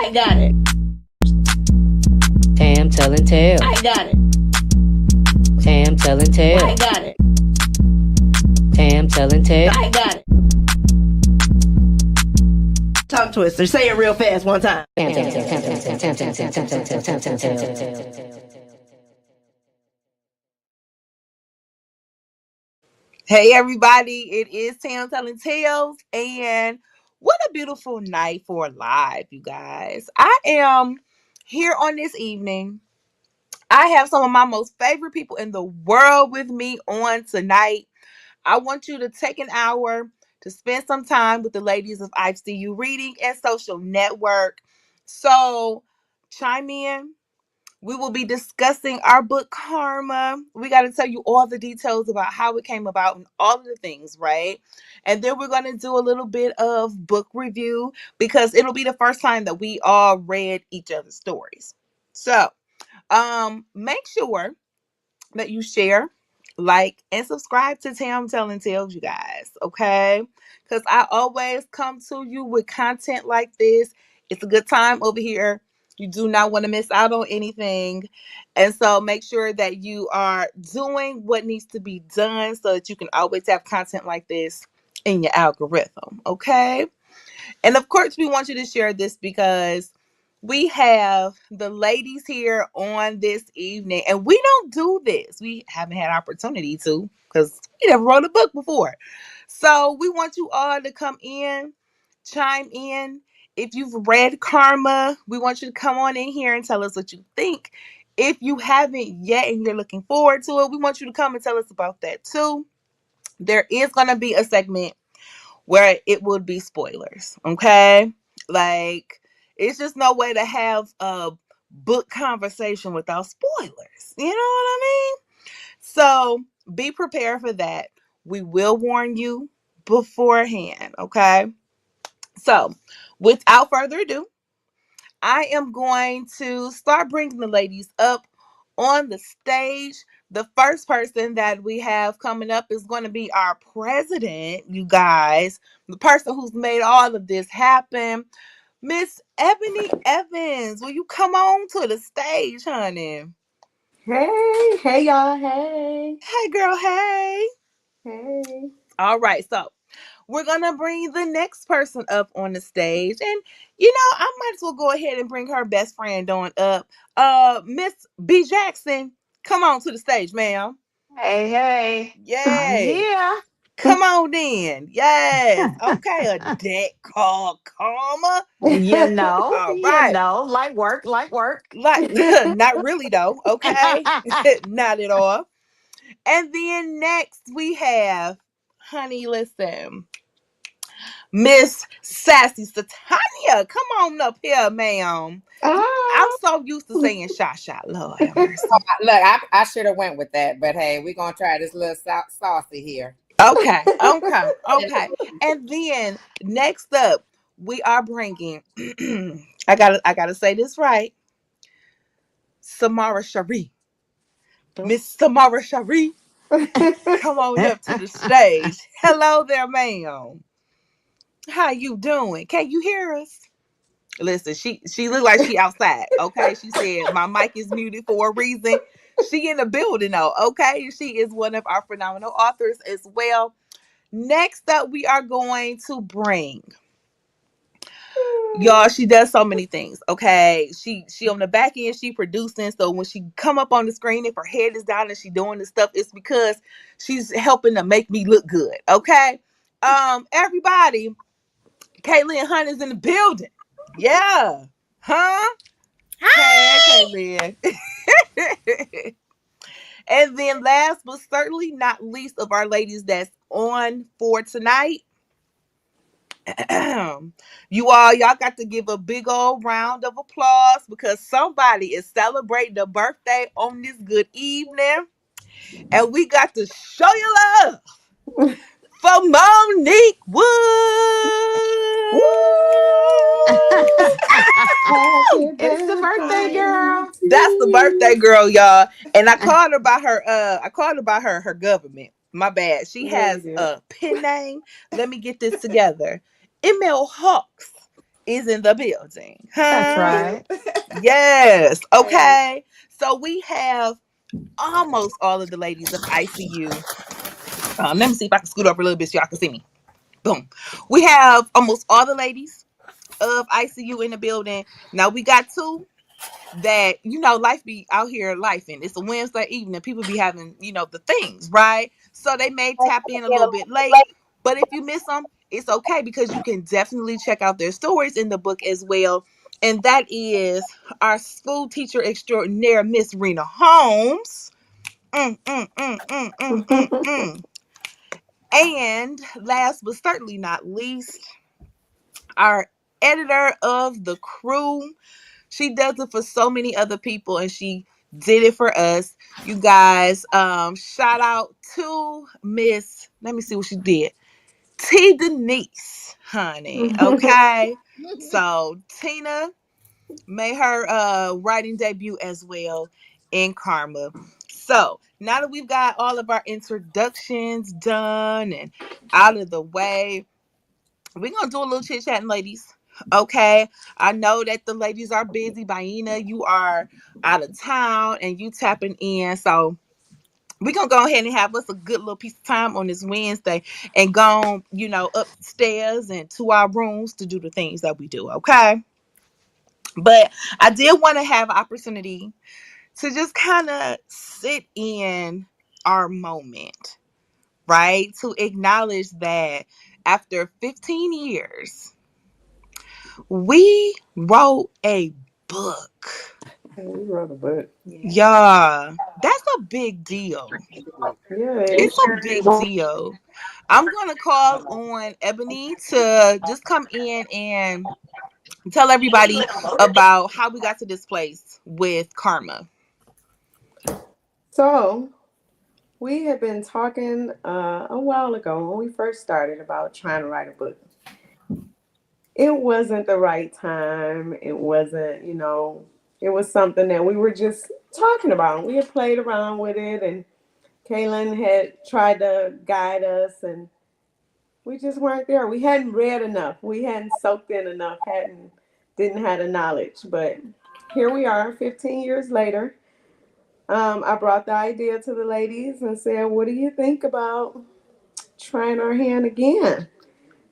I got it. Tam telling tales. I got it. Tam telling tales. I got it. Tam telling tales. I got it. Tongue twister. Say it real fast one time. Tam telling tales. Tam telling tales. Tam telling tales. Tam telling tales. Tam telling tales. Hey everybody, it is Tam telling tales, and what a beautiful night for live, you guys. I am here on this evening. I have some of my most favorite people in the world with me on tonight. I want you to take an hour to spend some time with the ladies of EyeCU Reading and Social Network. So chime in. We will be discussing our book Karma. We got to tell you all the details about how it came about and all of the things, right? And then we're going to do a little bit of book review because it'll be the first time that we all read each other's stories. So, make sure that you share, like, and subscribe to Tam Telling Tales, you guys, okay? Because I always come to you with content like this. It's a good time over here. You do not want to miss out on anything. And so make sure that you are doing what needs to be done so that you can always have content like this in your algorithm, okay? And of course, we want you to share this because we have the ladies here on this evening, and we don't do this. We haven't had opportunity to because we never wrote a book before. So we want you all to come in, chime in. If you've read Karma, we want you to come on in here and tell us what you think. If you haven't yet and you're looking forward to it, we want you to come and tell us about that too. There is going to be a segment where it would be spoilers, okay? Like, it's just no way to have a book conversation without spoilers. You know what I mean? So be prepared for that. We will warn you beforehand, okay? So, without further ado, I am going to start bringing the ladies up on the stage. The first person that we have coming up is going to be our president, you guys. The person who's made all of this happen, Miss Ebony Evans. Will you come on to the stage, honey? Hey y'all, hey. Hey, girl, hey. Hey. All right, so we're gonna bring the next person up on the stage, and I might as well go ahead and bring her best friend on up. Miss B Jackson, come on to the stage, ma'am. Hey, I'm Yay. here. Come on in. Yes. Okay, a deck called Karma. All right. Like work, like work. Like, not really though. Okay. Not at all. And then next we have, honey, listen, Miss Sassy Satania. Come on up here, ma'am. I'm Ah. so used to saying shot shot. Lord have mercy. Look, I should have went with that, but hey, we're gonna try this little saucy here. Okay, okay, okay. And then next up, we are bringing. I gotta say this right. Samara Shari, Miss Samara Shari, come on up to the stage. Hello there, ma'am. How you doing? Can you hear us? Listen, she look like she outside. Okay, she said my mic is muted for a reason. She in the building though. Okay, she is one of our phenomenal authors as well. Next up, we are going to bring y'all. She does so many things. Okay, she on the back end, she producing. So when she come up on the screen, if her head is down and she doing this stuff, it's because she's helping to make me look good. Okay, everybody, Caitlin Hunt is in the building. Yeah, huh? Hey, Caitlin. And then last but certainly not least of our ladies that's on for tonight, y'all got to give a big old round of applause because somebody is celebrating the birthday on this good evening, and we got to show you love for Monique Wood. It's the birthday girl. That's the birthday girl, y'all. And I called her by her government. My bad. She has a pen name. Let me get this together. ML Hawks is in the building. That's Huh? right. Yes. Okay. So we have almost all of the ladies of EyeCU. Let me see if I can scoot up a little bit so y'all can see me. Boom. We have almost all the ladies of EyeCU in the building. Now we got two that, life be out here life, and it's a Wednesday evening. People be having, the things, right? So they may tap in a little bit late. But if you miss them, it's okay, because you can definitely check out their stories in the book as well. And that is our school teacher extraordinaire, Miss Rena Holmes. Mm, mm, mm, mm, mm, mm, mm. And last but certainly not least, our editor of the crew. She does it for so many other people, and she did it for us. You guys, shout out to Miss, let me see what she did. T Denise, honey. Okay. So Tina made her writing debut as well in Karma. So now that we've got all of our introductions done and out of the way, we're gonna do a little chit chatting, ladies. Okay. I know that the ladies are busy. Baina, you are out of town and you tapping in. So we're gonna go ahead and have us a good little piece of time on this Wednesday and go, upstairs and to our rooms to do the things that we do. Okay. But I did want to have opportunity to just kind of sit in our moment, right? To acknowledge that after 15 years, we wrote a book. We wrote a book. Yeah, that's a big deal. Yeah, It's a big deal. I'm going to call on Ebony to just come in and tell everybody about how we got to this place with Karma. So we had been talking a while ago when we first started about trying to write a book. It wasn't the right time. It wasn't, it was something that we were just talking about. We had played around with it, and Kaylin had tried to guide us, and we just weren't there. We hadn't read enough. We hadn't soaked in enough. Didn't have the knowledge. But here we are, 15 years later. I brought the idea to the ladies and said, "What do you think about trying our hand again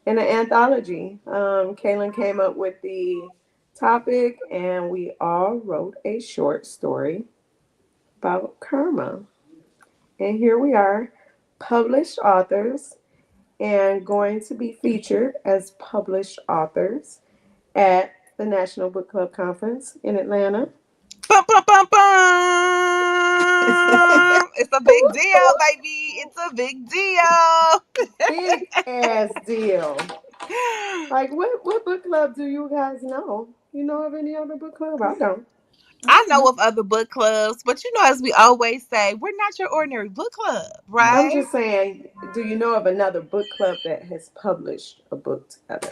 in an anthology?" Kaylin came up with the topic, and we all wrote a short story about karma. And here we are, published authors, and going to be featured as published authors at the National Book Club Conference in Atlanta. Bum, bum, bum, bum. It's a big deal, baby. It's a big deal. Big ass deal. Like, what book club do you guys know? You know of any other book club? I don't. I know of other book clubs, but as we always say, we're not your ordinary book club, I'm right? just saying, do you know of another book club that has published a book together?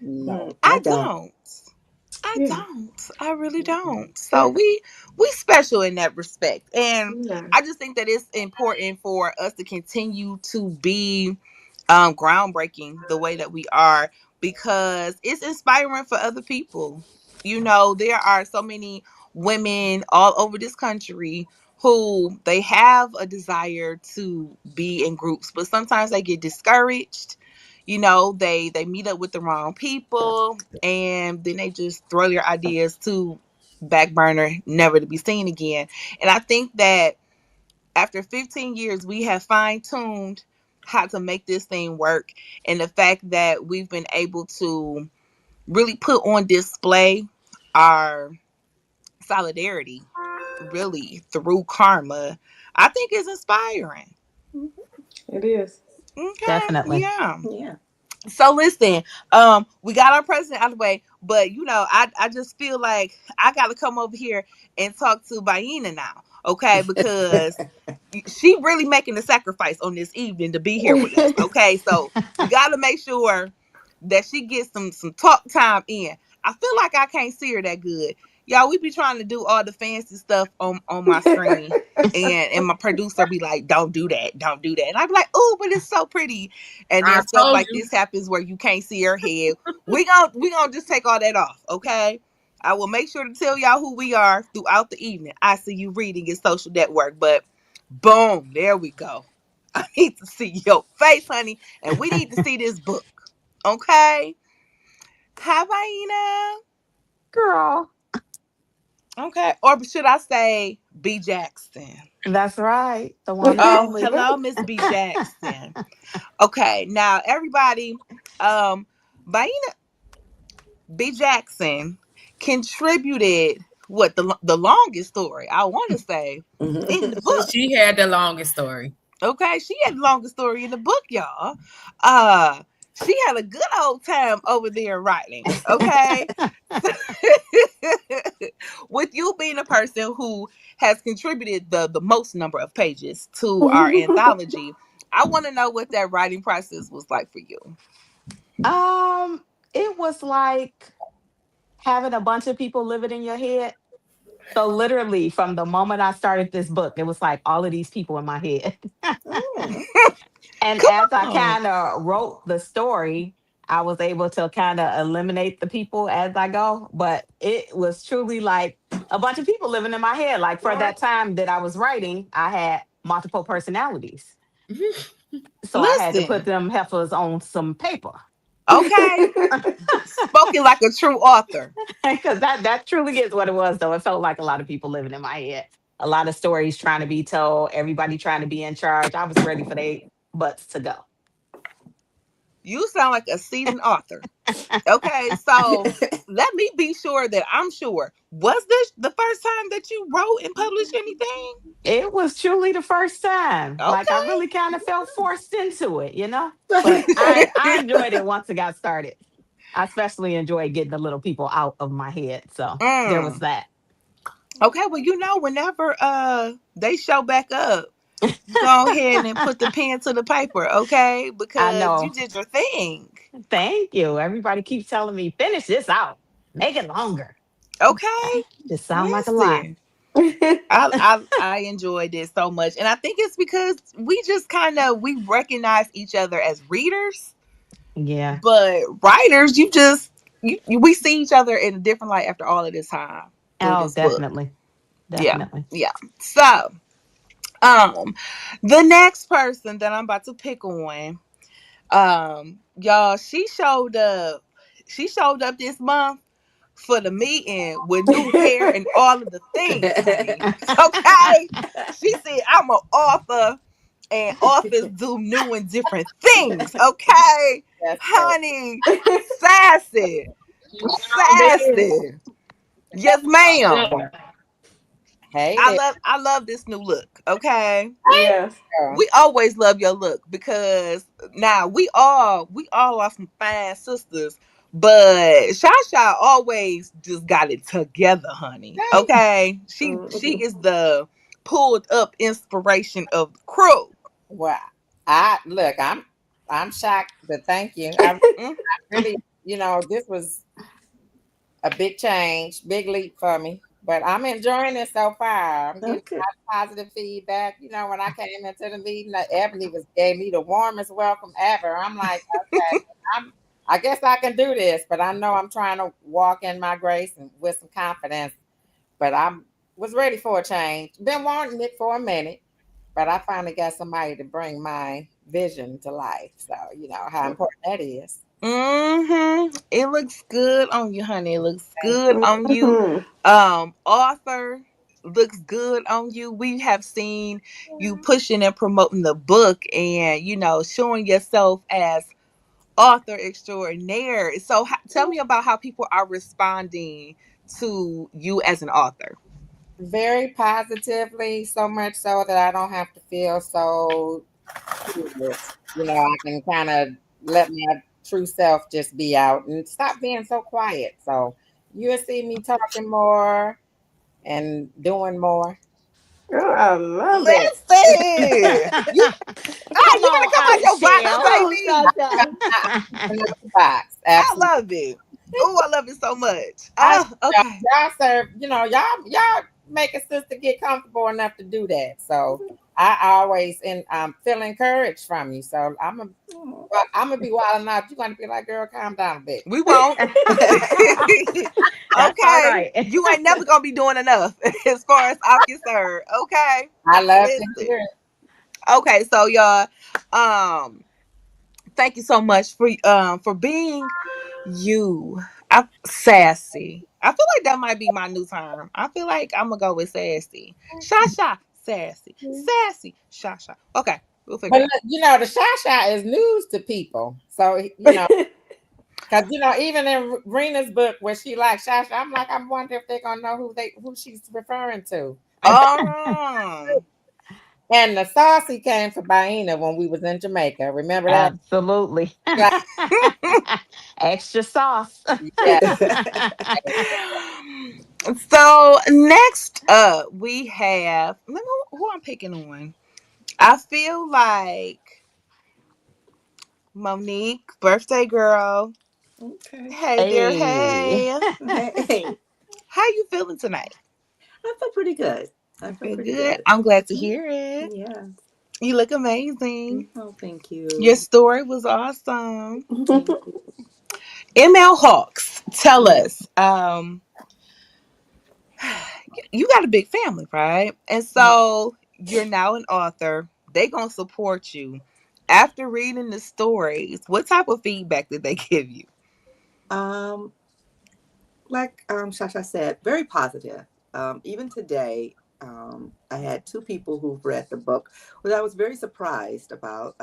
No, I I don't. don't. I Yeah. don't. I really don't. So Yeah. we special in that respect. And Yeah. I just think that it's important for us to continue to be groundbreaking the way that we are, because it's inspiring for other people. There are so many women all over this country who they have a desire to be in groups, but sometimes they get discouraged. They meet up with the wrong people, and then they just throw their ideas to back burner, never to be seen again. And I think that after 15 years, we have fine tuned how to make this thing work. And the fact that we've been able to really put on display our solidarity, really, through karma, I think is inspiring. It is. Okay. Definitely. Yeah. Yeah. So listen, we got our president out of the way, but I just feel like I gotta come over here and talk to Baina now, okay? Because she really making the sacrifice on this evening to be here with us. Okay, so we got to make sure that she gets some talk time in. I feel like I can't see her that good. Y'all, we be trying to do all the fancy stuff on my screen. And my producer be like, don't do that, don't do that. And I be like, oh, but it's so pretty. And I then stuff told like you. this happens where you can't see her head. We gonna just take all that off, okay? I will make sure to tell y'all who we are throughout the evening. I see you reading and social network, but boom, there we go. I need to see your face, honey, and we need to see this book, okay? Hi, Girl. okay, or should I say B Jackson? That's right. The one and Oh, only. hello, Miss B Jackson. Okay, now everybody, Baina B Jackson contributed what the longest story I want to say in the book. She had the longest story. Okay, she had the longest story in the book, y'all. Uh, she had a good old time over there writing. Okay, with you being a person who has contributed the most number of pages to our anthology, I want to know what that writing process was like for you. um, it was like having a bunch of people living in your head. So literally from the moment I started this book, it was like all of these people in my head. Mm. And Come as I on. kind of wrote the story, I was able to kind of eliminate the people as I go. But it was truly like a bunch of people living in my head. Like for that time that I was writing, I had multiple personalities. So I had to put Listen, them heifers on some paper. okay, spoken like a true author. Because that truly is what it was, though. It felt like a lot of people living in my head. A lot of stories trying to be told, everybody trying to be in charge. I was ready for they butts to go. You sound like a seasoned author. Okay, so let me be sure that I'm sure. Was this the first time that you wrote and published anything? It was truly the first time. Like I Okay. really kind of felt forced into it, you know? But I enjoyed it once it got started. I especially enjoyed getting the little people out of my head. So there was Mm. that. Okay, well, whenever they show back up, go ahead and put the pen to the paper, okay? I Because you know. did your thing. Thank you. Everybody keeps telling me, finish this out. Make it longer. Okay. Just sound like a lot. Listen. I enjoyed it so much. And I think it's because we just we recognize each other as readers, Yeah. but writers, we see each other in a different light after all of this time through Oh, this book. definitely. Yeah. Definitely. Yeah. So, um, the next person that I'm about to pick on, y'all, she showed up this month for the meeting with new hair and all of the things, honey. Okay? She said, I'm an author and authors do new and different things. Okay? That's it. Honey, sassy. You sure did. Sassy. Yes, ma'am. Yeah. Hey there. I love this new look. Okay. Yeah. Girl. We always love your look because now we all are some fine sisters, but Shasha always just got it together, honey. Thank Okay, she Mhm. is the pulled up inspiration of the crew. Well, I look, I'm shocked, but thank you. I Mm, really, this was a big change, big leap for me. But I'm enjoying it so far. I'm getting Okay. a lot of positive feedback. When I came into the meeting, Ebony gave me the warmest welcome ever. I'm like, okay, I guess I can do this, but I know I'm trying to walk in my grace and with some confidence. But I was ready for a change. Been wanting it for a minute, but I finally got somebody to bring my vision to life. So you know how important that is. It looks good on you, honey. It looks Thank good on you. Mhm. Author looks good on you. We have seen you you. pushing and promoting the book and showing yourself as author extraordinaire. So tell me about how people are responding to you as an author. Very positively, so much so that I don't have to feel so serious. I can kind of let my true self just be out and stop being so quiet. So you'll see me talking more and doing more. Oh, I love it. Listen, Come you better on come out out, your box, Come Shell. on, baby. Sasha. Another box, I absolutely. love it. Oh, I love it so much. I Oh, okay. y'all serve, y'all make a sister get comfortable enough to do that. So I always feel encouraged from you. So I'm gonna be wild enough. You're gonna be like, girl, calm down a bit. We won't. That's all Okay. right. You ain't never gonna be doing enough as far as I'm concerned. Okay. I love to Listen. hear it. Okay, so y'all, um, thank you so much for being you. Sassy. I feel like that might be my new term. I feel like I'm gonna go with sassy. Sha, sassy. Sassy. Sha. Okay, we'll figure But it out. the shy is news to people. So because even in Rena's book where she like shy, I'm like, I wonder if they're gonna know who she's referring to. And the saucy came from Baina when we was in Jamaica. Remember that? Absolutely. Like, Extra sauce. yeah. So next up we have who I'm picking on. I feel like Monique, birthday girl. Okay. Hey there, Hey. hey. Hey, How you feeling tonight? I feel pretty good. I You feel feel pretty good? good. I'm glad to hear it. Yeah. You look amazing. Oh, thank Your you. story was awesome. Thank ML Hawks, tell you. us. You got a big family, right? And Yeah. so you're now an author. They gonna support you. After reading the stories, what type of feedback did they give you? Um, like Shasha said, very positive. Even today, I had two people who've read the book, which I was very surprised about.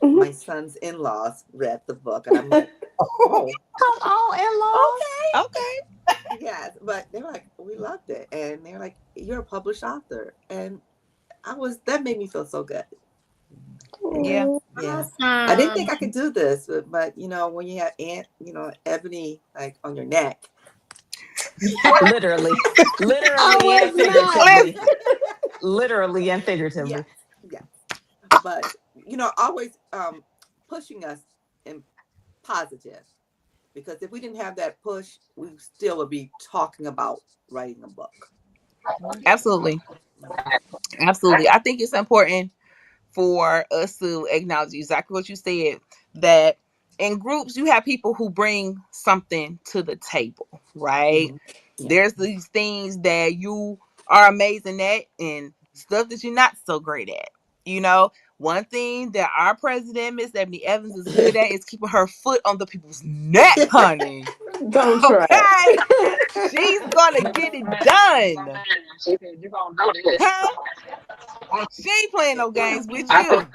My son's in-laws read the book, and I'm like, oh, Come on, in-laws. Okay. yes, but they're like, we loved it, and they're like, you're a published author, and that made me feel so good. Yeah. Yeah, I didn't Awesome. think I could do this, but when you have Ebony like on your neck, Literally. I Literally was and not. figuratively. Listen. Literally and yes, figuratively. yes, but always pushing us in positive, because if we didn't have that push, we still would be talking about writing a book. Absolutely. Absolutely. I think it's important for us to acknowledge exactly what you said, that in groups you have people who bring something to the table, right? Hmm. Yeah. There's these things that you are amazing at and stuff that you're not so great at. You know, one thing that our president, Miss Ebony Evans, is good at is keeping her foot on the people's neck, honey. Don't try Okay? it. She's gonna get it done. She said, "You gonna do this?" Huh? She ain't playing no games with I said, you.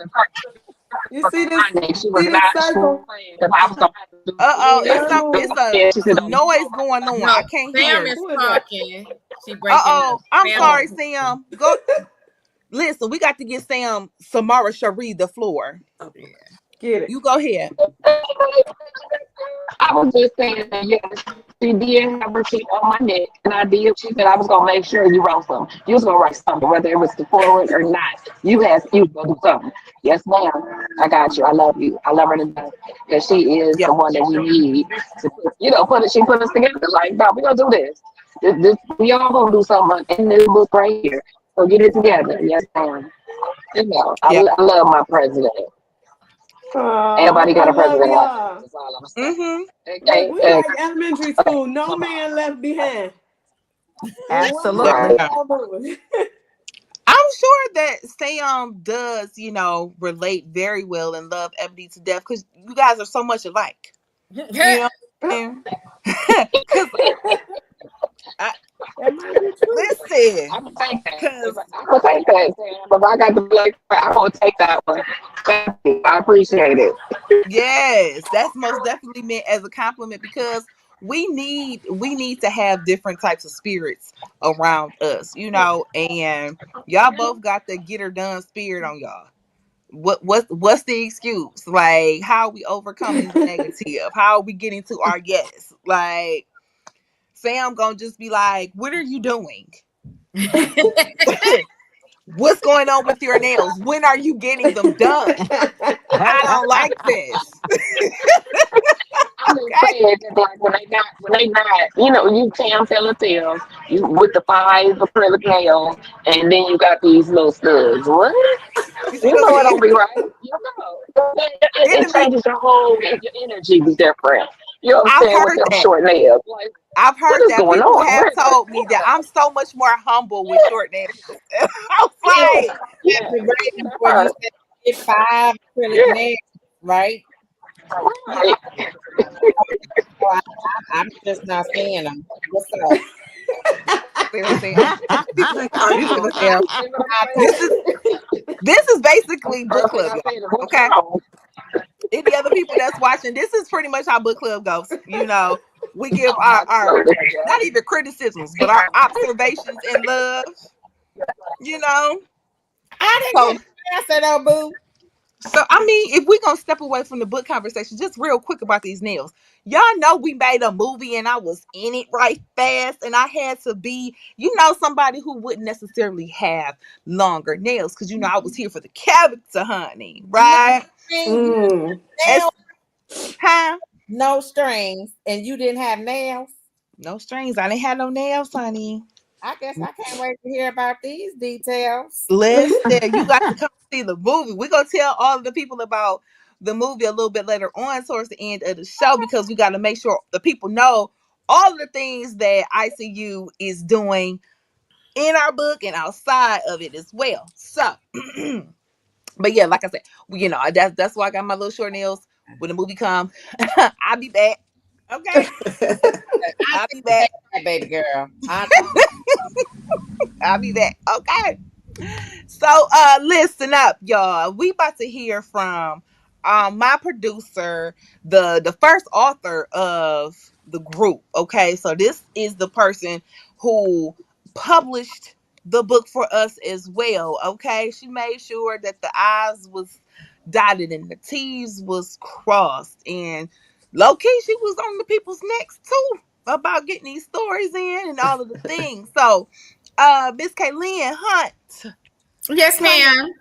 You "For see this? Monday, she was See this not circle? playing because I was gonna have to do Uh-oh, it." it's She a said, noise going on. "No, I can't Sam hear. is Who is that? talking. She breaking up. Uh-oh. I'm Sam is sorry, Oh, Sam. Go listen, we got to get Sam Samara Cherie the floor. Oh, get it. You go ahead. I was just saying that yes, she did have her feet on my neck, and I did. She said I was gonna make sure you wrote something. You was gonna write something, whether it was the forward or not. You was gonna do something. Yes, ma'am. I got you. I love you. I love her to death because she is Yeah. the one that we need to put. Put it. She put us together. Like, no, we gonna do this. We all gonna do something in this book right here. So get it together. Yes, ma'am. Yeah. I love my president. Oh, Everybody I got a love president like y'all. that's all I'm saying. Mm-hmm. Okay, Look, we like elementary school. No okay. man left behind. And Absolutely. Yeah. all moving. I'm sure that Sam does, relate very well and love Ebony to death because you guys are so much alike. You know what I'm saying? Because I That might be true. I listen, would take that. because I would take that, Sam. If I got the black, I would take that one. Thank you. I appreciate it. yes, that's most definitely meant as a compliment because we need to have different types of spirits around us, and y'all both got the get her done spirit on y'all. What's the excuse? Like, how are we overcoming the negative? How are we getting to our yes? Like, Sam gonna just be like, what are you doing? What's going on with your nails? When are you getting them done? I don't like this. I'm just said that like when they not, you can tell the tales you with the 5 acrylic nails, and then you got these little studs. What? You see You what I'm know it saying? don't be right. You know it Enemy. changes your energy be different. You know what I'm I've saying with heard them that. short nails. Like I've what heard is that going people on? have Where is that? told me that I'm so much more humble with short nails. I was Yeah, like, you have Yeah, to wait that before you part. say get 5 acrylic Yeah, nails, right? You know, right. so I'm just not seeing them. What's up? see what I'm saying? Like, are You you see what I'm okay? saying? See what I I'm think This saying? is this is basically book First thing club, I y'all. said is, "What's Okay. wrong?" Any other people that's watching, this is pretty much how book club goes. We give Oh, our absolutely. not even criticisms, but our observations and love, you know. I didn't So get the answer though, boo. So I mean, if we gonna step away from the book conversation, just real quick about these nails. Y'all know we made a movie and I was in it right fast, and I had to be, somebody who wouldn't necessarily have longer nails, because I was here for the character, honey, No right? strings, you Mm. It's nails, huh? no strings, and you didn't have nails. No strings. I didn't have no nails, honey. I guess I can't wait to hear about these details. Listen, you got to come see the movie. We're gonna tell all of the people about the movie a little bit later on towards the end of the show, because we got to make sure the people know all of the things that ICU is doing in our book and outside of it as well. So, but yeah, like I said, that's why I got my little short nails. When the movie come, I'll be back. Okay, I I'll see be you back. that, baby girl. I'll be back. Okay. So listen up, y'all. We about to hear from my producer, the first author of the group. Okay, so this is the person who published the book for us as well. Okay, she made sure that the I's was dotted and the T's was crossed, and low key she was on the people's necks too about getting these stories in and all of the things. So Miss Kaylin Hunt, Yes, honey, ma'am.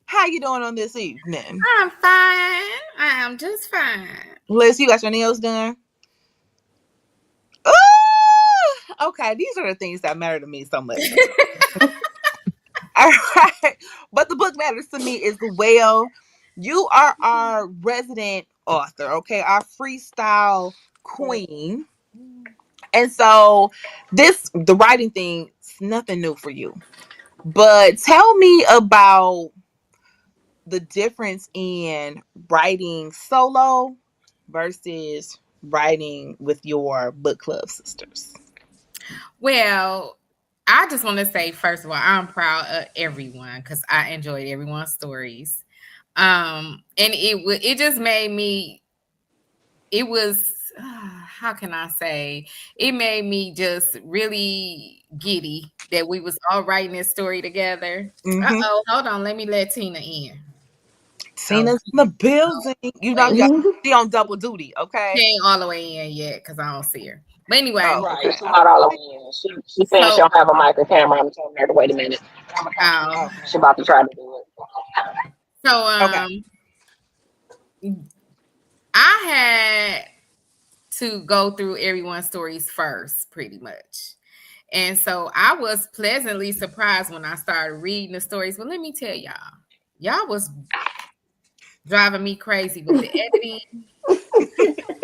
how you doing on this evening? I'm fine. I am just fine. Liz, you got your nails done? Ooh, okay, these are the things that matter to me so much. All right, but the book matters to me as well. You are our resident author, okay? Our freestyle queen. And so the writing thing is nothing new for you. But tell me about the difference in writing solo versus writing with your book club sisters. Well, I just want to say, first of all, I'm proud of everyone because I enjoyed everyone's stories. And it just made me. It was how can I say? It made me just really giddy that we was all writing this story together. Mm-hmm. Hold on, let me let Tina in. So Tina's in the building. wait, Y'all, she on double duty, she okay? ain't all the way in yet because I don't see her. But anyway, Oh, Right. okay. She's not all the way in. She saying she so don't have a mic or camera. I'm telling her to wait a minute. um, Okay. She about to try to do it. so Okay. I had to go through everyone's stories first, pretty much. And so I was pleasantly surprised when I started reading the stories. But let me tell y'all was driving me crazy with the editing.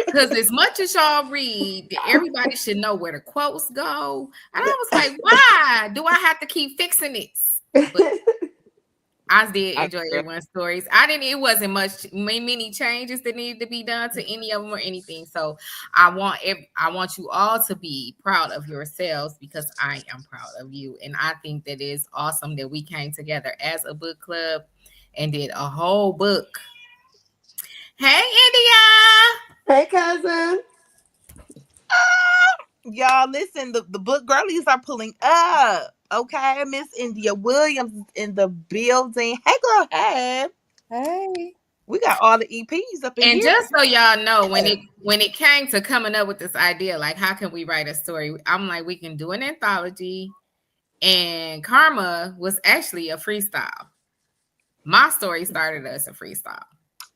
Because as much as y'all read, everybody should know where the quotes go. And I was like, why do I have to keep fixing this? But I did I enjoy agree. everyone's stories. I didn't. It wasn't many changes that needed to be done to any of them or anything. So I want you all to be proud of yourselves because I am proud of you, and I think that is awesome that we came together as a book club and did a whole book. Hey, India. Hey, cousin. Y'all listen, the book girlies are pulling up. Okay, Miss India Williams is in the building. Hey girl, hey. Hey. We got all the EPs up in And here. just so y'all know, when it came to coming up with this idea, like how can we write a story? I'm like, we can do an anthology. And Karma was actually a freestyle. My story started as a freestyle. So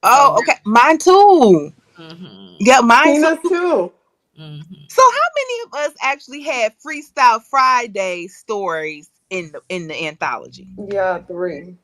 Oh, okay. Mine too. Mm-hmm. Yeah, mine too. Tina's too. Mm-hmm. So how many of us actually had Freestyle Friday stories in the anthology? Yeah, three.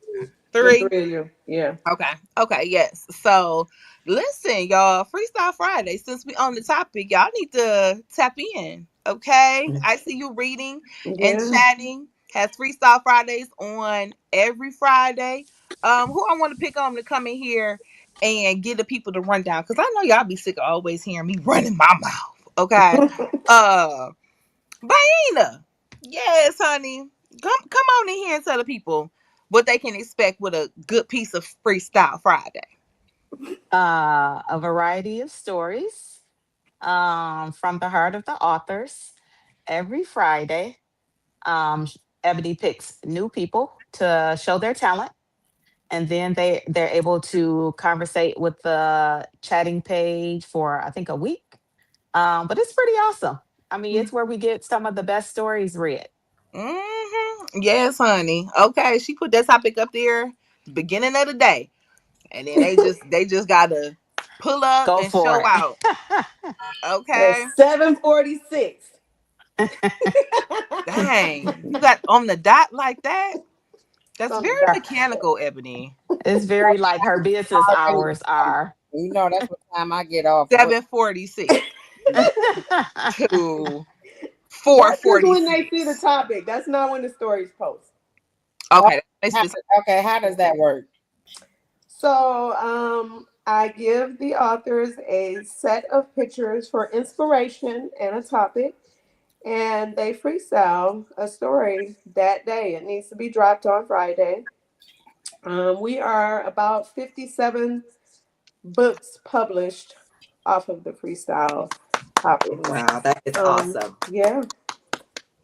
The Three. three of you. Yeah. Okay. Okay. Yes. So listen, y'all. Freestyle Friday. Since we on the topic, y'all need to tap in. Okay. I see you reading and Yeah. chatting. Has Freestyle Fridays on every Friday. Who I want to pick on to come in here and get the people to run down because I know y'all be sick of always hearing me running my mouth. Okay. Uh, Baina. Yes, honey. Come on in here and tell the people what they can expect with a good piece of Freestyle Friday. A variety of stories from the heart of the authors every Friday. Um, Ebony picks new people to show their talent, and then they're able to conversate with the chatting page for I think a week. But it's pretty awesome. I mean, it's where we get some of the best stories read. Yes, honey. Okay, she put that topic up there the beginning of the day, and then they just gotta pull up Go and for show it. out. At Okay. 7:46. Dang, you got on the dot like that. It's That's on the very dot. mechanical, Ebony. It's very like her business Already, hours are. you know, that's what time I get off work. 7:46 to four That's just forty when they see the six. topic. That's not when the stories post. Oh, Okay, that's specific. okay, how does that work? So I give the authors a set of pictures for inspiration and a topic, and they freestyle a story that day. It needs to be dropped on Friday. We are about 57 books published off of the freestyle topics. Wow, that is awesome. Yeah,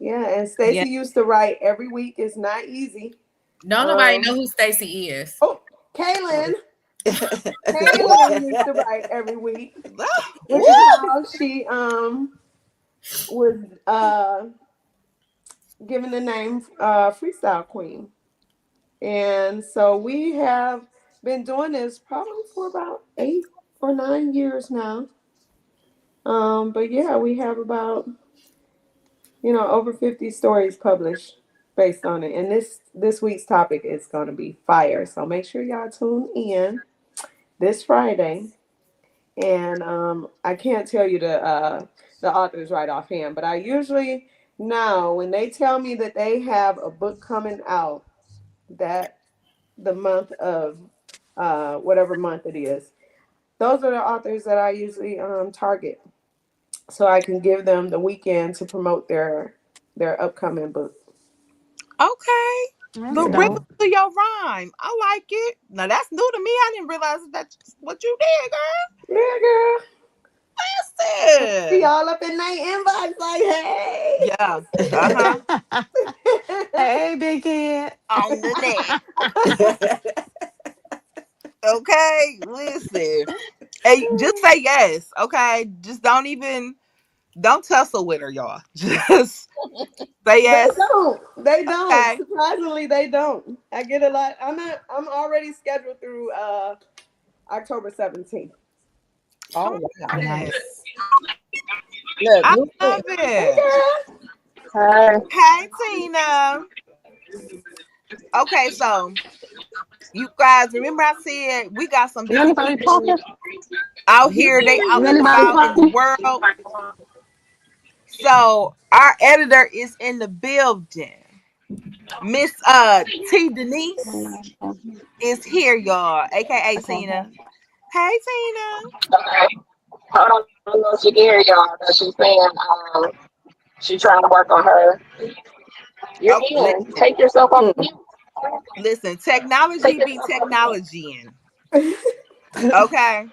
yeah. And Yeah. Stacy used to write every week. It's not easy. Don't nobody know Um, who Stacy is. oh, Kaylin. Woo! Kaylin used to write every week, which is Woo! how she was given the name Freestyle Queen. And so we have been doing this probably for about 8 or 9 years now. But yeah, we have about over 50 stories published based on it. And this week's topic is going to be fire. So make sure y'all tune in this Friday. And I can't tell you the authors right offhand, but I usually know when they tell me that they have a book coming out that the month of whatever month it is. Those are the authors that I usually target, so I can give them the weekend to promote their upcoming book. Okay. The That's rhythm dope. to your rhyme. I like it. Now that's new to me. I didn't realize that's what you did, Yeah, girl. girl. Be Listen. all up in my inbox like, hey. Yeah. Uh-huh. Hey, big kid. On the net. Okay. Listen. Hey, just say yes. Okay. Just don't tussle with her, y'all. Just say They yes. don't. They don't. Okay. Surprisingly, they don't. I get a lot. I'm already scheduled through October 17th. Oh Come wow. on. Nice. Look, I new love thing. Hey, it. girl. Hi. Hey, Tina. Okay, so you guys remember I said we got some Is busy anybody talking? people out here. They out Is and anybody about in the talking? world. So our editor is in the building. Miss T Denise is here, y'all, aka Tina. Hey Tina. Okay. Hold on. I don't know if she can hear y'all, but she's saying she's trying to work on her. You're Oh, in. Take yourself off Mm. mute. listen, Take technology be yourself off mute. technologying. Okay.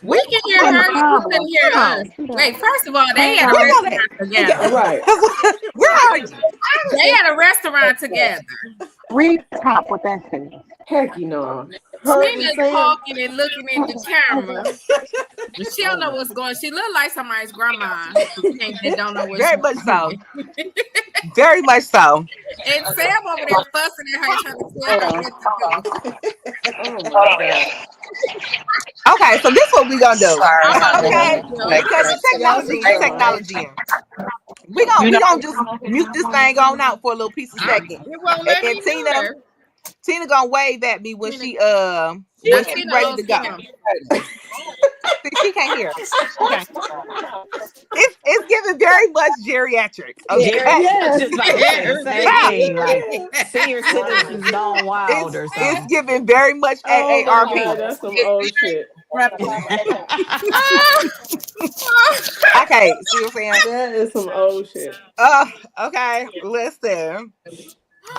We Where can hear What's hold the her. on. She problem? couldn't hear Hold us. on. Wait, first of all, they Hey, had a Where Holly. y'all restaurant at? together. Right. Where are you? They had a restaurant together. Read the top what that says. Heck, you know. Heard me Tina saying, talking and looking in the camera. But she don't oh know my, what's going. She look like somebody's grandma who can't that don't know what Very she's much so. doing. Very much so. And Sam over there fussing at her, trying to tell hold her on. what to do. Oh my God. Okay, so this is what we gonna do. I'm about to Okay, mute you. because the Y'all technology keep is going. technology. We gonna just mute this thing on out for a little piece of second, It won't and let then me mute Tina her. Tina gonna wave at me Tina, when now she's Tina ready owes to go. him. See, she can't hear us. She can't. It's giving very much geriatric. Jerry, Okay, I was Yes. just about to say the same thing. Like Yeah. senior citizens gone wild or it's something. giving very much Oh my God, AARP. that's some old shit. Okay, see what I'm saying? That is some old shit. Okay. Listen.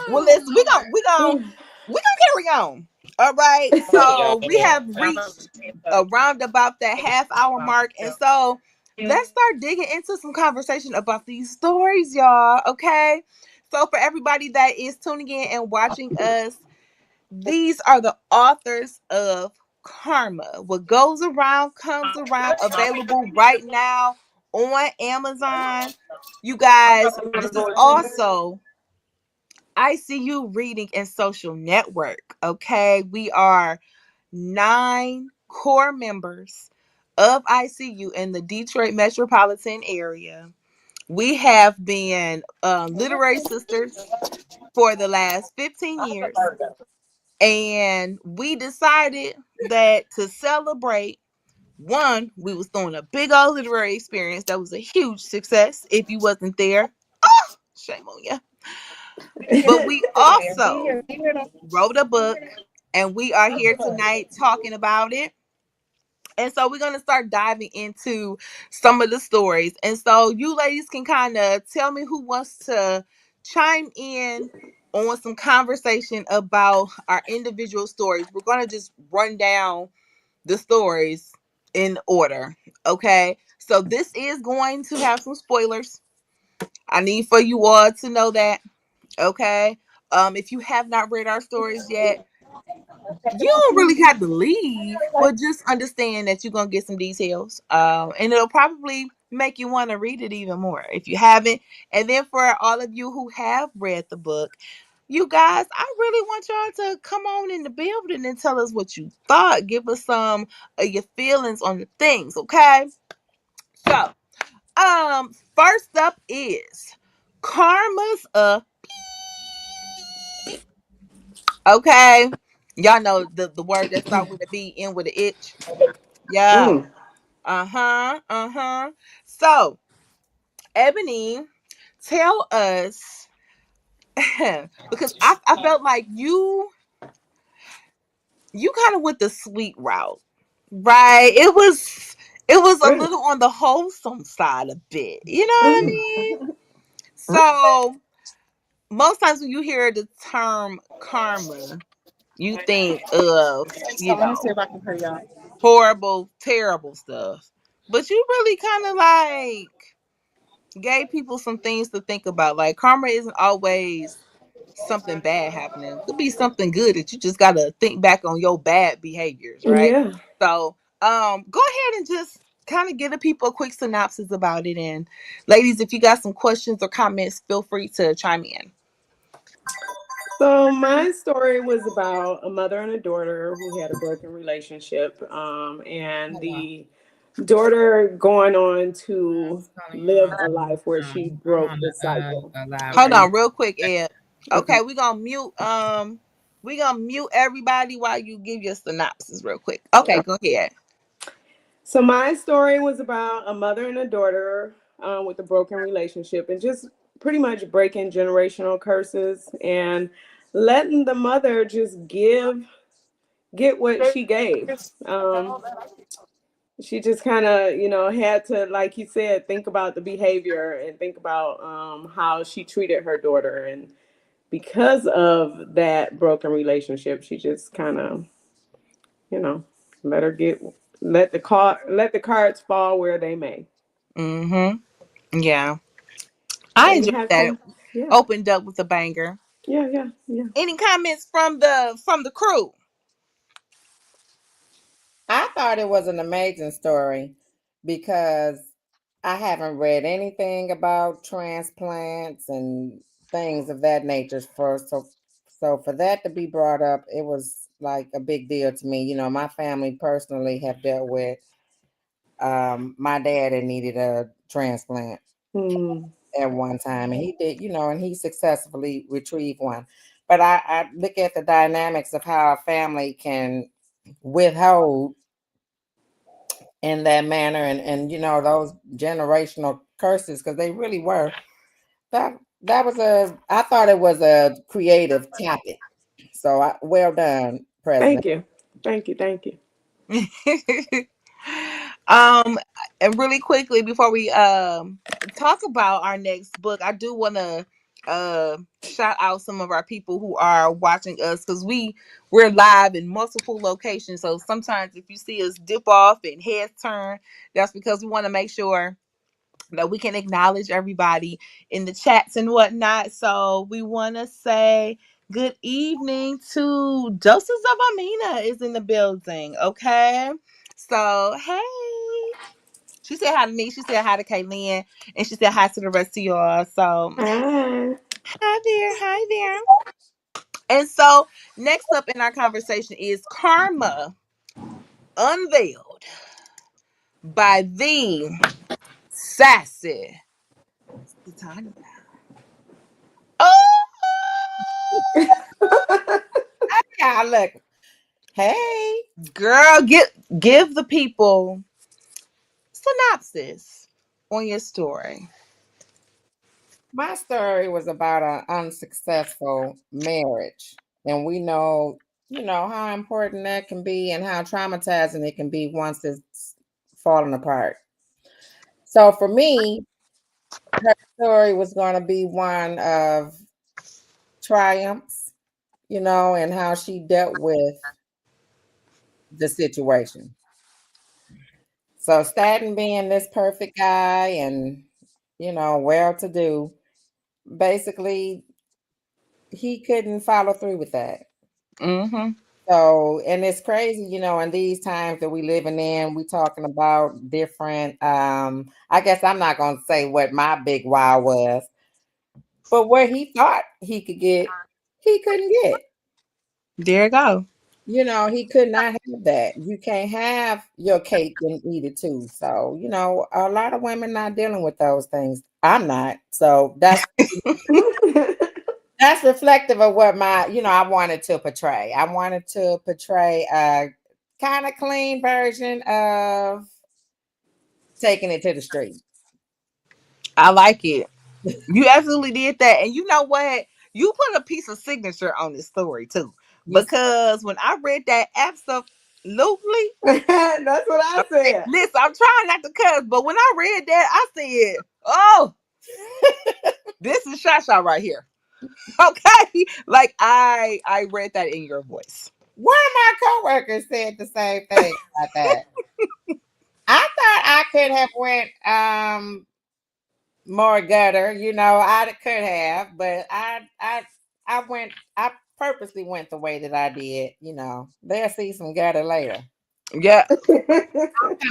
Well, listen. We gonna carry on. All right. So we have reached around about that half hour mark, and so let's start digging into some conversation about these stories, y'all. Okay. So for everybody that is tuning in and watching us, these are the authors of Karma. What goes around comes around. Available right now on Amazon. You guys, this is also ICU Reading and Social Network. Okay, we are 9 core members of ICU in the Detroit metropolitan area. We have been literary sisters for the last 15 years, and we decided that to celebrate, one, we was throwing a big old literary experience that was a huge success. If you wasn't there, shame on you. But we also wrote a book, and we are here tonight talking about it. And so we're going to start diving into some of the stories. And so you ladies can kind of tell me who wants to chime in on some conversation about our individual stories. We're going to just run down the stories in order. Okay. So this is going to have some spoilers. I need for you all to know that. Okay. If you have not read our stories yet, you don't really have to leave, but just understand that you're gonna get some details. And it'll probably make you want to read it even more if you haven't. And then for all of you who have read the book, you guys, I really want y'all to come on in the building and tell us what you thought. Give us some of your feelings on the things, okay? So, first up is Karma's okay. Y'all know the word that start with a B, end with an itch. Yeah. Mm. Uh-huh. Uh-huh. So, Ebony, tell us because I felt like you kind of went the sweet route. Right? It was a Really? little on the wholesome side a bit. You know what I Mm. mean? So, most times when you hear the term karma, you think of, horrible, terrible stuff. But you really kind of like gave people some things to think about. Like karma isn't always something bad happening. It could be something good that you just gotta think back on your bad behaviors, right? Yeah. So go ahead and just kind of give the people a quick synopsis about it. And ladies, if you got some questions or comments, feel free to chime in. So my story was about a mother and a daughter who had a broken relationship, and Hold on. the daughter going on to Calling you live on. a life where she I'm broke on the cycle. a live Hold right And on real quick, Ed. okay, Okay, we gonna mute everybody while you give your synopsis real quick. Okay, go ahead. so my story was about a mother and a daughter with a broken relationship, and just pretty much breaking generational curses and letting the mother just get what she gave. She just kind of, had to, like you said, think about the behavior and think about how she treated her daughter. And because of that broken relationship, she just kind of, you know, let her get, let the cards fall where they may. Mm-hmm. Yeah. I And it enjoyed had that. It some, yeah. opened up with a banger. Yeah, yeah, yeah. Any comments from the crew? I thought it was an amazing story because I haven't read anything about transplants and things of that nature for so for that to be brought up, it was like a big deal to me. You know, my family personally have dealt with my dad that needed a transplant Mm, at one time, and he did, you know, and he successfully retrieved one. But I look at the dynamics of how a family can withhold in that manner, and you know those generational curses, because they really were. That was a, I thought it was a creative topic. So well done, President. thank you, thank you, thank you. um and really quickly before we talk about our next book, I do want to shout out some of our people who are watching us, because we're live in multiple locations. So sometimes if you see us dip off and heads turn, that's because we want to make sure that we can acknowledge everybody in the chats and whatnot. So we want to say good evening to Joseph of Amina is in the building. Okay. So, hey. She said hi to me. She said hi to Kaylin. And she said hi to the rest of y'all. So, Ah. hi there. Hi there. And so, next up in our conversation is Karma Unveiled by the Sassy Titania. Oh! Yeah, look. Hey, Girl, give the people synopsis on your story. my story was about an unsuccessful marriage, and we know, you know, how important that can be and how traumatizing it can be once it's falling apart. So for me, her story was going to be one of triumphs, you know, and how she dealt with the situation. So Staten being this perfect guy and, you know, well to do, basically he couldn't follow through with that. Mm-hmm. So, and it's crazy, you know, in these times that we living in, we talking about different I guess I'm not gonna say what my big wow was, but where he thought he could get, he couldn't get. There you go. You know, he could not have that. You can't have your cake and eat it too. So, you know, a lot of women not dealing with those things. I'm not. So that's reflective of what my, you know, I wanted to portray. I wanted to portray a kind of clean version of taking it to the street. I like it. You absolutely did that. And you know what? You put a piece of signature on this story too. You see, Because when I read that absolutely, That's what I said. listen, I'm trying not to cuss, but when I read that, I said, oh, this is Shasha right here. Okay. Like I read that in your voice. one of my coworkers said the same thing about that. I thought I could have went more gutter, you know, I could have, but I went, I purposely went the way that I did, you know. They'll see some gutter later. Yeah.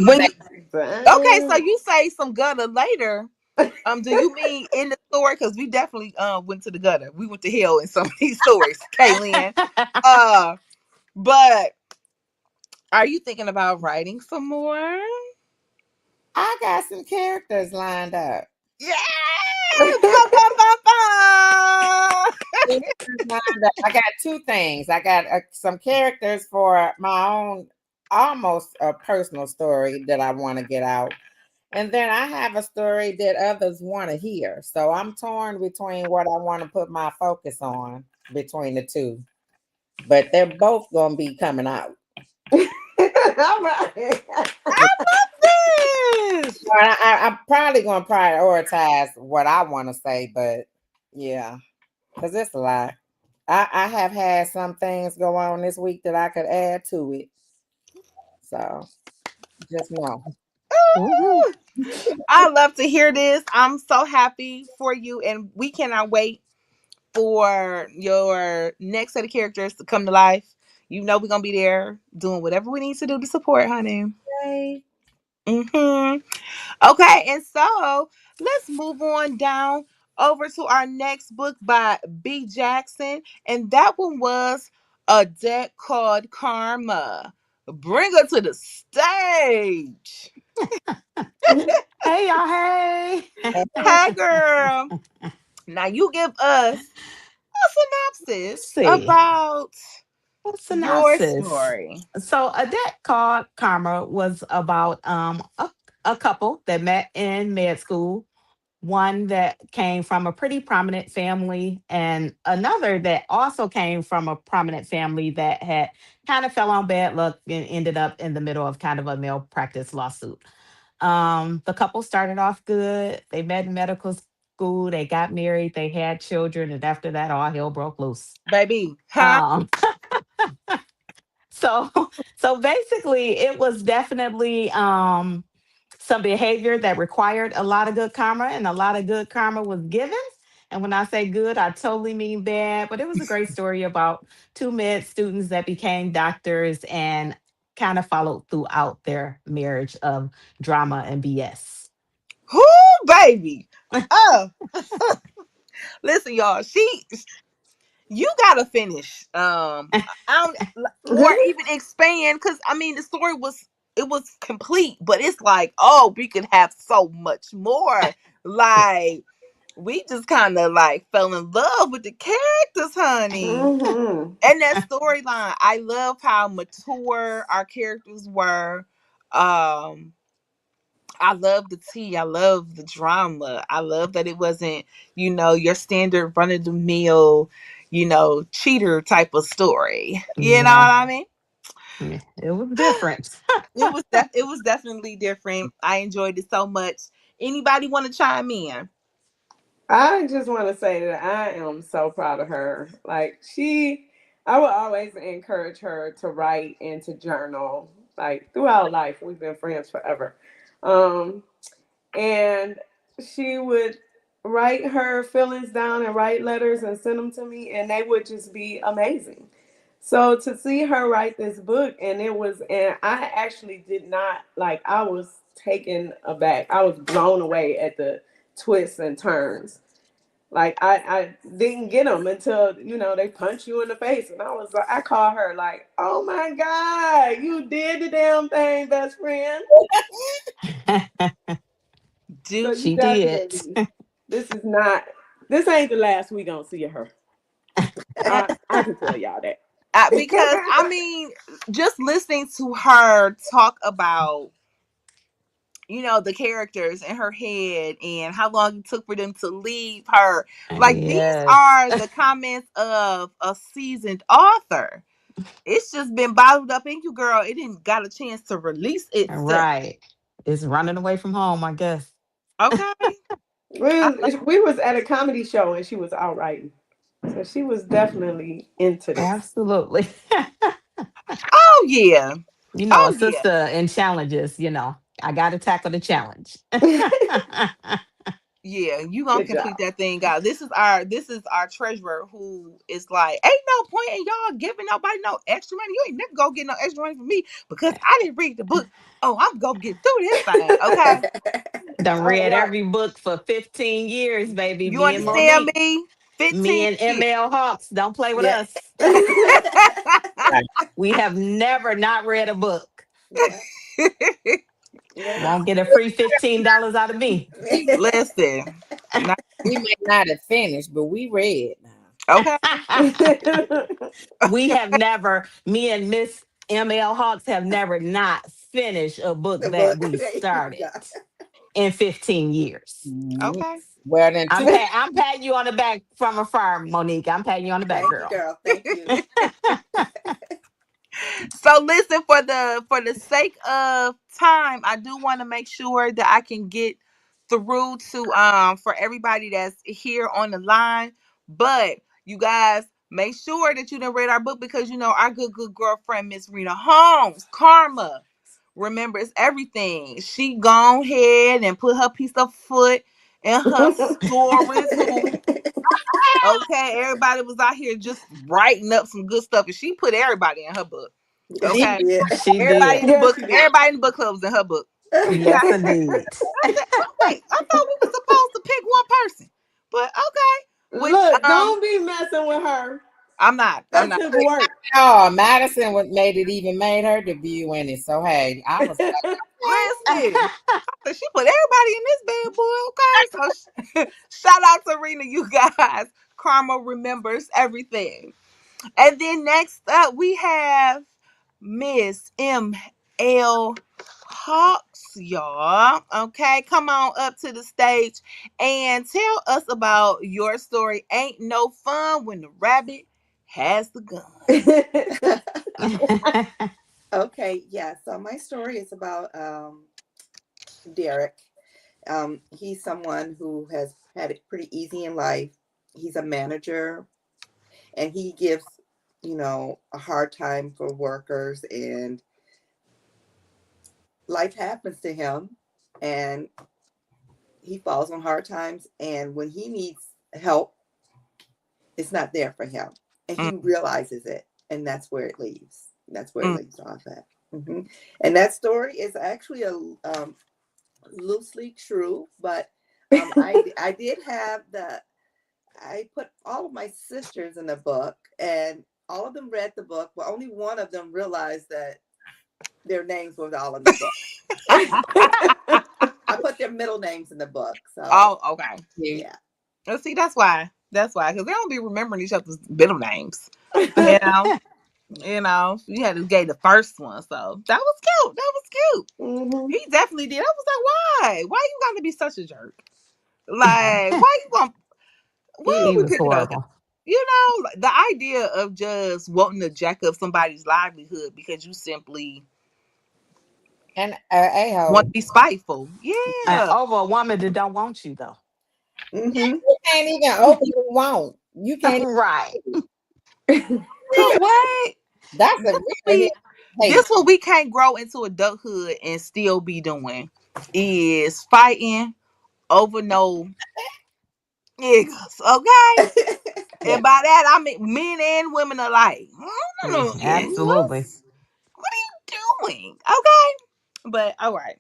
When you okay, so Dang. you say some gutter later. Do you mean in the story? Because we definitely went to the gutter. We went to hell in some of these stories, Kaylin. Uh, but are you thinking about writing some more? I got some characters lined up. Yeah! Ba, ba, ba, ba. Characters lined up. I got two things. I got some characters for my own, almost a personal story that I want to get out. And then I have a story that others want to hear. So I'm torn between what I want to put my focus on between the two. But they're both going to be coming out. All right. I love this. I'm probably going to prioritize what I want to say, but yeah, because it's a lot. I have had some things go on this week that I could add to it. So just know. Woohoo. Ooh, I love to hear this. I'm so happy for you, and we cannot wait for your next set of characters to come to life. You know we're gonna be there doing whatever we need to do to support, honey. Yay. Hmm. Okay, and so let's move on down over to our next book by B. Jackson, and that one was A Debt Called Karma. Bring her to the stage. Hey, y'all. Hey. Hey, girl. Now you give us a Let's synopsis see. about A your synopsis. story. So, A Debt Called Karma was about a couple that met in med school. One that came from a pretty prominent family, and another that also came from a prominent family that had kind of fell on bad luck and ended up in the middle of kind of a malpractice lawsuit. The couple started off good. They met in medical school, they got married, they had children, and after that, all hell broke loose. Baby, huh? Um, so so basically it was definitely some behavior that required a lot of good karma, and a lot of good karma was given. And when I say good, I totally mean bad, but it was a great story about two med students that became doctors and kind of followed throughout their marriage of drama and BS. Who, baby? Oh, listen, y'all. You gotta finish. I don't or even expand because I mean the story was it was complete, but it's like oh we could have so much more. Like we just kind of like fell in love with the characters, honey. Hmm. And that storyline, I love how mature our characters were. Um, I love the tea. I love the drama. I love that it wasn't, your standard run of the mill, cheater type of story. You know what Yeah, I mean? yeah, it was different. It was definitely different. I enjoyed it so much. Anybody want to chime in? I just want to say that I am so proud of her. I will always encourage her to write and to journal. Like throughout life, we've been friends forever. Um, and she would write her feelings down and write letters and send them to me, and they would just be amazing. So to see her write this book, and I actually did not like, I was taken aback. I was blown away at the twists and turns. Like I didn't get them until they punch you in the face, and I called her like, "Oh my God, you did the damn thing, best friend." So Do you She did. definitely, this is not, this ain't the last we gonna see of her. I can tell y'all that. because I mean, just listening to her talk about the characters in her head and how long it took for them to leave her. Like these Yes. are the comments of a seasoned author. It's just been bottled up in you, girl. It didn't got a chance to release itself. Right. It's running away from home, I guess. Okay. I We was at a comedy show and she was out writing, so she was definitely into this. Absolutely. oh yeah. A Oh yeah. sister in challenges, I got to tackle the challenge. Yeah, you gonna Good complete job. that thing, God. This is our treasurer who is like, ain't no point in y'all giving nobody no extra money. You ain't never gonna get no extra money from me because I didn't read the book. Oh, I'm gonna get through this thing. Okay. Done All read right. every book for 15 years, baby. You Me and understand Monique, me? me 15 and years. ML Hawks, don't play with Yeah. us. We have never not read a book. Yeah. Yeah. Won't get a free $15 out of me. We Listen. Not, we may not have finished, but we read now. okay. We have never, me and Miss ML Hawks have never not finished a book The that book. we There you started go. in 15 years. Mhm. Okay. Well, then two. I'm patting you on the back from afar, Monique. I'm patting you on the back, Thank you, girl. girl. Thank you. So listen, for the sake of time, I do want to make sure that I can get through to for everybody that's here on the line. But you guys make sure that you done read our book because our good girlfriend Miss Rena Holmes, Karma. Remember, it's everything. She gone ahead and put her piece of foot in her story too. Okay, everybody was out here just writing up some good stuff, and she put everybody in her book. She Okay, did. She everybody did. in the Yes, book, she did. everybody in the book club was in her book. Okay, Yes, indeed. I said, wait, I thought we were supposed to pick one person, but okay. Which Look, don't be messing with her. I'm not. I'm That not. took work. Oh, Madison made her debut in it. So hey, I was like, Listen, so she put everybody in this bad boy. Okay, so shout out to Rena, you guys. Karma remembers everything. And then next up, we have Miss M.L. Hawks, y'all. Okay, come on up to the stage and tell us about your story. Ain't no fun when the rabbit has the gun. Okay, yeah. So my story is about Derek. He's someone who has had it pretty easy in life. He's a manager, and he gives, a hard time for workers, and life happens to him, and he falls on hard times. And when he needs help, it's not there for him, and he Mm, realizes it, and that's where it leaves. That's where it leaves off at. And that story is actually a loosely true, but I did have the I put all of my sisters in the book, and all of them read the book, but only one of them realized that their names were all in the book. I put their middle names in the book, so oh, okay. you. yeah. Well, see, that's why. That's why, because they don't be remembering each other's middle names. You know, you had to get the first one, so that was cute. That was cute. Mhm. He definitely did. I was like, why? Why you got to be such a jerk? Like, why you want? Why He are we was picking on him? horrible. Like, the idea of just wanting to jack up somebody's livelihood because you simply And a want to hole. be spiteful. And Yeah. over a woman that don't want you though. Hmm. You can't even openly want. You can't Right. even. Cause what? That's a This real hit we hate. this what we can't grow into adulthood and still be doing is fighting over no niggas, okay? Yeah. And by that I mean men and women alike. No Absolutely. niggas. What are you doing? Okay. But all right.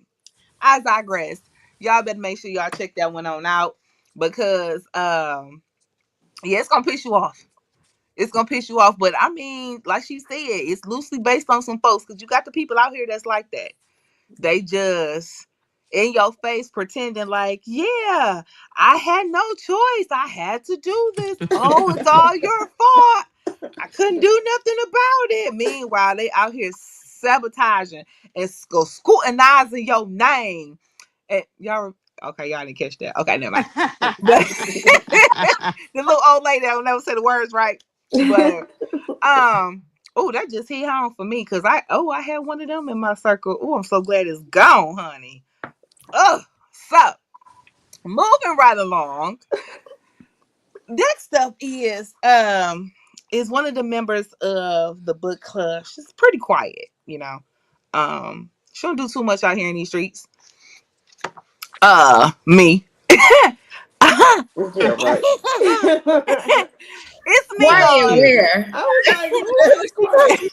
I digress. Y'all better make sure y'all check that one on out because yeah, it's gonna piss you off. It's gonna piss you off. But I mean, like she said, it's loosely based on some folks because you got the people out here that's like that. They just in your face pretending like, yeah, I had no choice. I had to do this. Oh, it's all your fault. I couldn't do nothing about it. Meanwhile, they out here sabotaging and scrutinizing your name. And y'all, okay, y'all didn't catch that. Okay, never mind. But the little old lady that will never say the words right. But oh, that just hit home for me because I had one of them in my circle. Oh, I'm so glad it's gone, honey. Oh, so moving right along. Next up is one of the members of the book club. She's pretty quiet. She don't do too much out here in these streets. Me. Yeah, right. It's me, Quiet y'all. Cute. where? I was like, who's this quiet?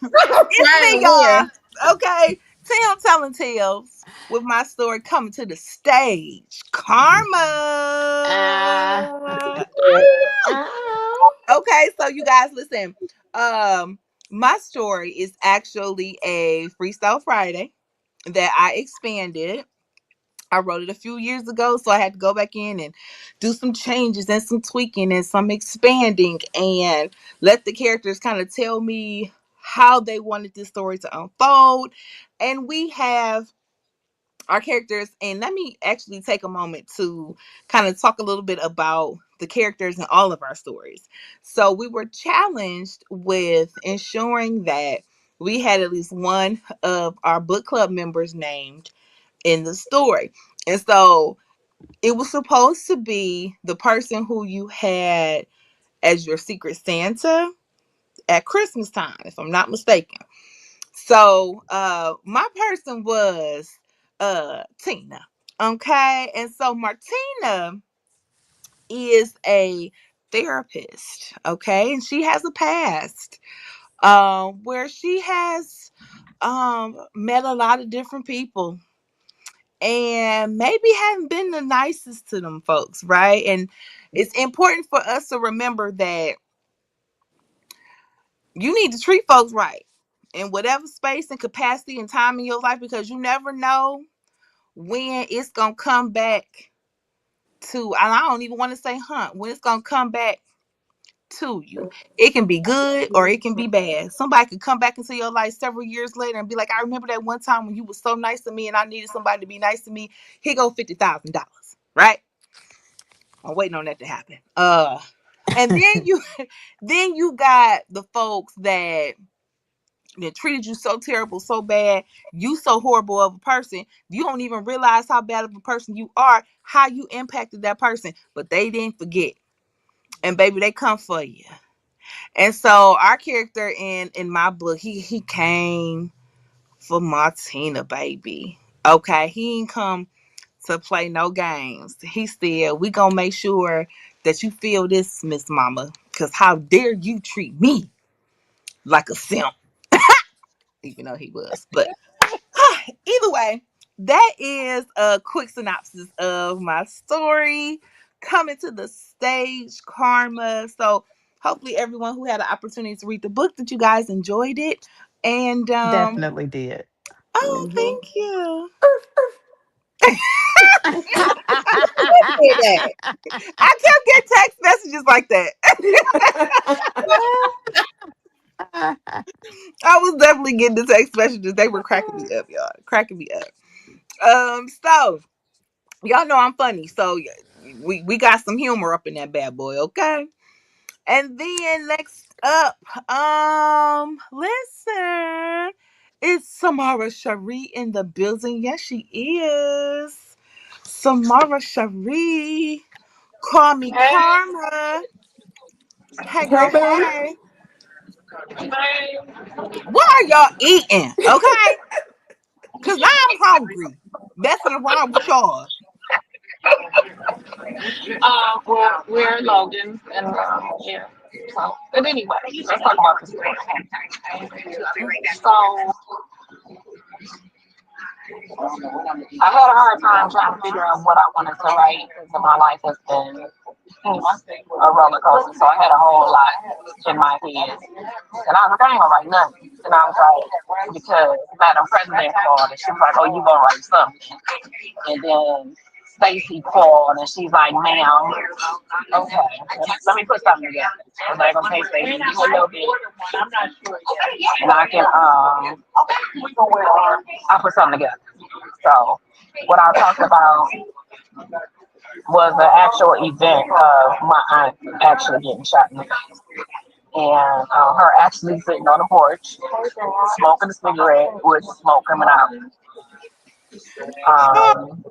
It's me, Quiet y'all. where? Okay. Tim telling tales with my story coming to the stage. uh, Karma. Ow. Okay, so you guys listen. Um, my story is actually a Freestyle Friday that I expanded. I wrote it a few years ago, so I had to go back in and do some changes and some tweaking and some expanding and let the characters kind of tell me how they wanted this story to unfold. And we have our characters, and let me actually take a moment to kind of talk a little bit about the characters in all of our stories. So we were challenged with ensuring that we had at least one of our book club members named in the story. And so it was supposed to be the person who you had as your secret Santa at Christmas time, if I'm not mistaken. So my person was Tina. Okay. And so Martina is a therapist. Okay, and she has a past where she has met a lot of different people and maybe haven't been the nicest to them folks, right? And it's important for us to remember that you need to treat folks right in whatever space and capacity and time in your life, because you never know when it's gonna come back to, and I don't even want to say hunt, when it's gonna come back to you. It can be good or it can be bad. Somebody could come back into your life several years later and be like, I remember that one time when you were so nice to me and I needed somebody to be nice to me. Here go $50,000. Right? I'm waiting on that to happen. And then you then you got the folks that treated you so terrible, so bad, you so horrible of a person, you don't even realize how bad of a person you are, how you impacted that person, but they didn't forget. And baby, they come for you. And so our character in my book, he came for Martina, baby. Okay, he ain't come to play no games. He said, we gonna make sure that you feel this, Miss Mama, because how dare you treat me like a simp, even though he was. But either way, that is a quick synopsis of my story coming to the stage, Karma. So hopefully everyone who had an opportunity to read the book, that you guys enjoyed it. And Definitely did. oh, Mhm. thank you. Did that. I kept getting text messages like that. I was definitely getting the text messages. They were cracking me up, y'all. Cracking me up. So y'all know I'm funny, so we got some humor up in that bad boy, okay? And then next up, listen, it's Samara Cherie in the building. Yes, she is. Samara Cherie. Call me Hey, Karma. Hey Hey, girl, babe. hey. man. What are y'all eating? Okay? Cause now I'm hungry. Messing around with y'all. We're in Logan's, and yeah. So, but anyway, let's talk about this story. So, I had a hard time trying to figure out what I wanted to write because my life has been a roller coaster. So I had a whole lot in my head, and I was like, I ain't gonna write nothing. And I was like, because Madam President called, and she was like, oh, you gonna write something? And then Stacy called and she's like, ma'am, okay, let me put something together. I was like, okay, Stacy, give me a little bit. And I can I put something together. So what I talked about was the actual event of my aunt actually getting shot in the face. And her actually sitting on the porch, smoking a cigarette with smoke coming out. Um,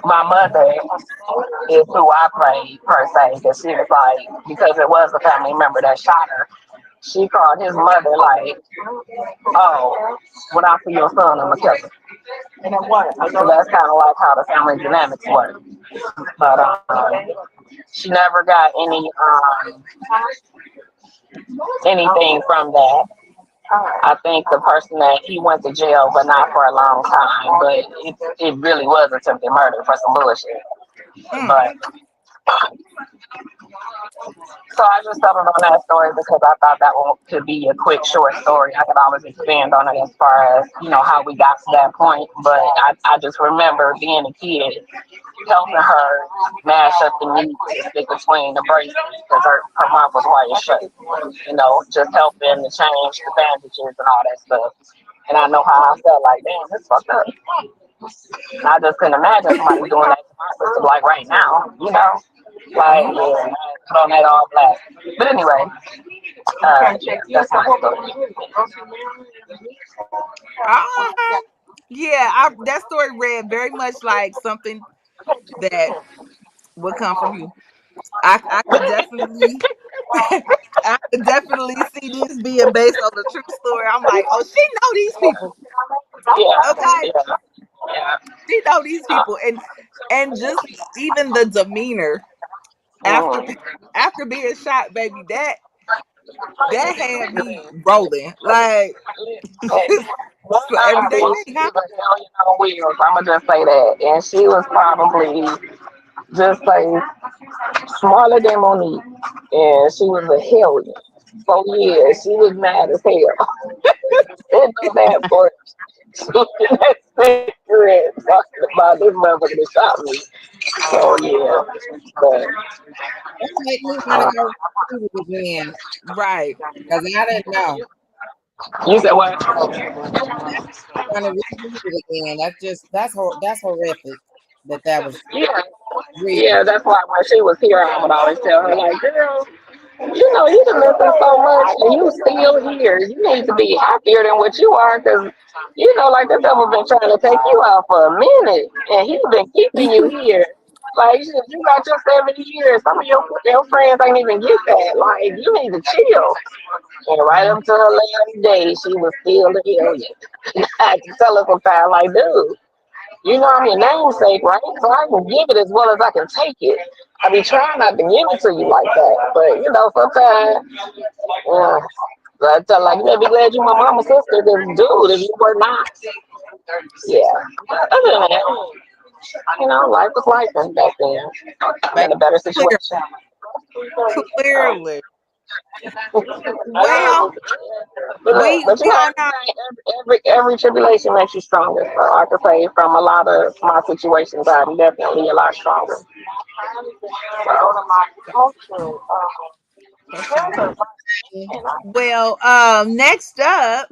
my mother is who I played per se, because she was like, because it was a family member that shot her. She called his mother like, "Oh, what out for your son? I'm a killer." So that's kind of like how the family dynamics work. But she never got anything from that. I think the person that he went to jail, but not for a long time. But it really was attempted murder for some bullshit. Mm. But so I just settled on that story because I thought that one could be a quick, short story. I could always expand on it as far as, how we got to that point. But I just remember being a kid, helping her mash up the meat to stick between the braces because her mouth was wired shut. Just helping to change the bandages and all that stuff. And I know how I felt like, damn, this fucked up. And I just couldn't imagine somebody doing that to my sister like right now. Like, Mm. yeah, put on that all black. But anyway, yeah, that's my story. Uh-huh. Yeah, that story read very much like something that would come from you. I could definitely I could definitely see this being based on a true story. I'm like, oh, she know these people. Yeah, Okay. yeah, yeah. She know these people. And just even the demeanor after Mm. after being shot, baby, that had me rolling like One so everyday auntie, thing, she huh? was a hellion on wheels. I'ma just say that, and she was probably just like smaller than Monique, and she was a hellion. So yeah, she was mad as hell. Didn't know that for smoking that cigarette, talking about this motherfucker that shot me. So yeah, but That make me want to uh, go read it again Right. because I didn't know. you said what? Want to reread it again. That's horrific. That was Yeah, reading. yeah. That's why when she was here, I would always tell her like, girl, you know, you done missing so much, and you still here. You need to be happier than what you are, because you know, like the devil been trying to take you out for a minute, and he's been keeping you here. Like shit, you got your 70 years. Some of your friends ain't even get that. Like you need to chill. And right up to her last day, she was still a hellion. I had to tell her sometimes, like, dude, you know I'm your namesake, right? So I can give it as well as I can take it. I be trying not to give it to you like that, but you know, sometimes, uh, I tell her, like, you better be glad you my mama's sister, because dude, if you were not, yeah. But other than that, you know, life was life back then. I'm Baby, in a better clear, situation. clearly. I Well, know. But look, we but you we know, on our every tribulation makes you stronger. So I can say from a lot of my situations, I'm definitely a lot stronger. So, for sure. Well, next up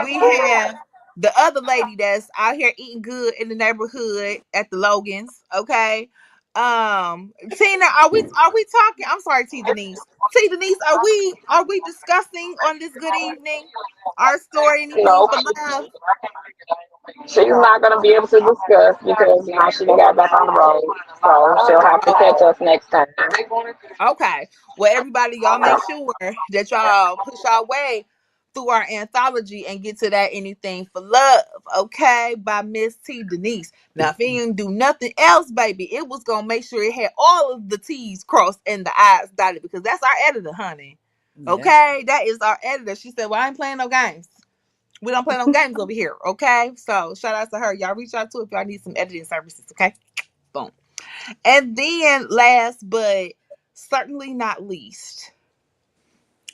we have the other lady that's out here eating good in the neighborhood at the Logans. Okay. Tina, are we talking? I'm sorry, T Denise. T Denise, are we discussing on this good evening our story, anything no, for love? she's not going to be able to discuss because now she done got back on the road. So she'll have to catch us next time. Okay. Well, everybody, y'all make sure that y'all push our way through our anthology and get to that anything for love, okay, by Miss T Denise. Now, if it didn't do nothing else, baby, it was gonna make sure it had all of the T's crossed and the I's dotted because that's our editor, honey. Yeah. Okay, that is our editor. She said, "Well, I ain't playing no games. We don't play no games over here." Okay, so shout out to her. Y'all reach out to if y'all need some editing services. Okay, boom. And then last but certainly not least,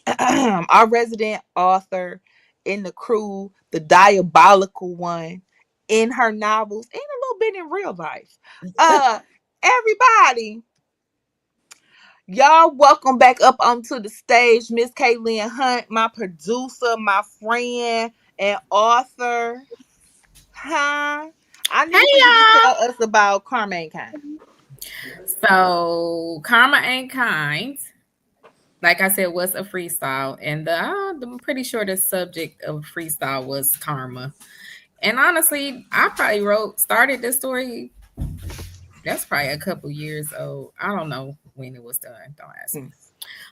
our resident author in the crew, the diabolical one in her novels and a little bit in real life. Uh Everybody, y'all welcome back up onto the stage, Miss Kaylin Hunt, my producer, my friend, and author. Huh? I Hey need for you to y'all. tell us about Carmaine Kind. So Karma Ain't Kind, like I said, was a freestyle, and I'm pretty sure the subject of freestyle was karma. And honestly, I probably started this story. That's probably a couple years old. I don't know when it was done. Don't ask me. Mm.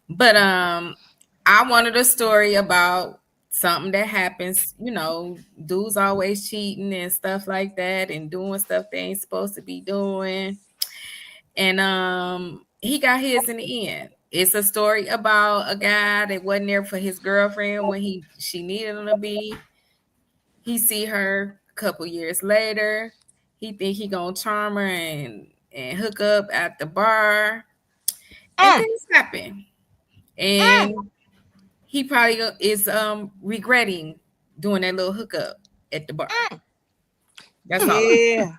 But I wanted a story about something that happens. You know, dudes always cheating and stuff like that, and doing stuff they ain't supposed to be doing. And he got his in the end. It's a story about a guy that wasn't there for his girlfriend when she needed him to be. He see her a couple years later. He think he gonna charm her and hook up at the bar, and Mm, things happen. mm, And he probably is regretting doing that little hookup at the bar. mm. That's all I'm saying. Yeah.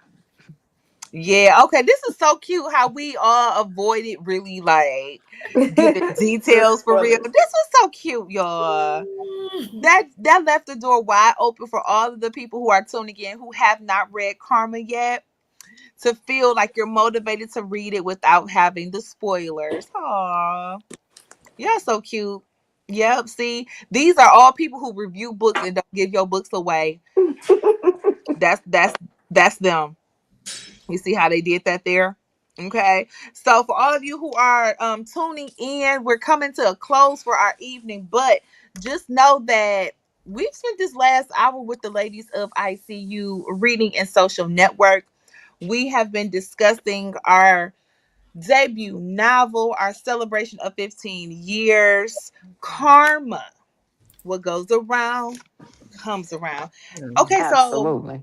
Yeah, okay. This is so cute how we all avoided really like giving The details for real. spoilers. This was so cute, y'all. That left the door wide open for all of the people who are tuning in who have not read Karma yet to feel like you're motivated to read it without having the spoilers. Aw. Yeah, so cute. Yep. See, these are all people who review books and don't give your books away. That's them. You see how they did that there? Okay. So for all of you who are tuning in, we're coming to a close for our evening, but just know that we've spent this last hour with the ladies of ICU Reading and Social Network. We have been discussing our debut novel, our celebration of 15 years, Karma. What goes around comes around. Okay, so Absolutely.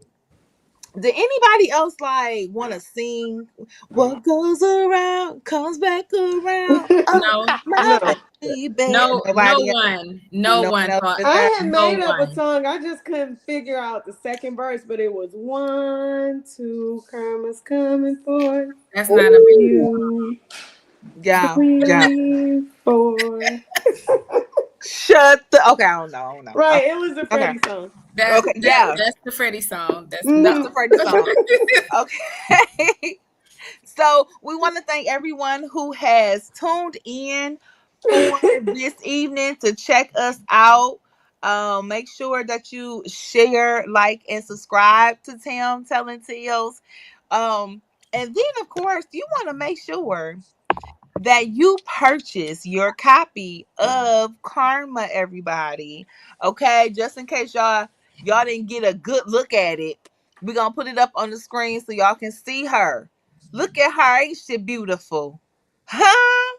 did anybody else like want to sing what goes around comes back around? Oh, No, my No. baby. no, no Nobody else. one, no No one one else thought, with I that. had no made up a one. song. I just couldn't figure out the second verse, but it was 1, 2, karma's coming for That's not a big Ooh, you. yeah, yeah. 3, 4. Shut the. Okay, I don't know. I don't know. Right, it was a Okay, Freddie song. okay, yeah. that's the Freddie song. That's That's no. the Hmm. Freddie song. Okay. So we want to thank everyone who has tuned in for this evening to check us out. Make sure that you share, like, and subscribe to Tim Telling Tales. And then of course you want to make sure that you purchase your copy of Karma, everybody. Okay, just in case y'all didn't get a good look at it, we're gonna put it up on the screen so y'all can see her. Look at her, ain't she beautiful? Huh?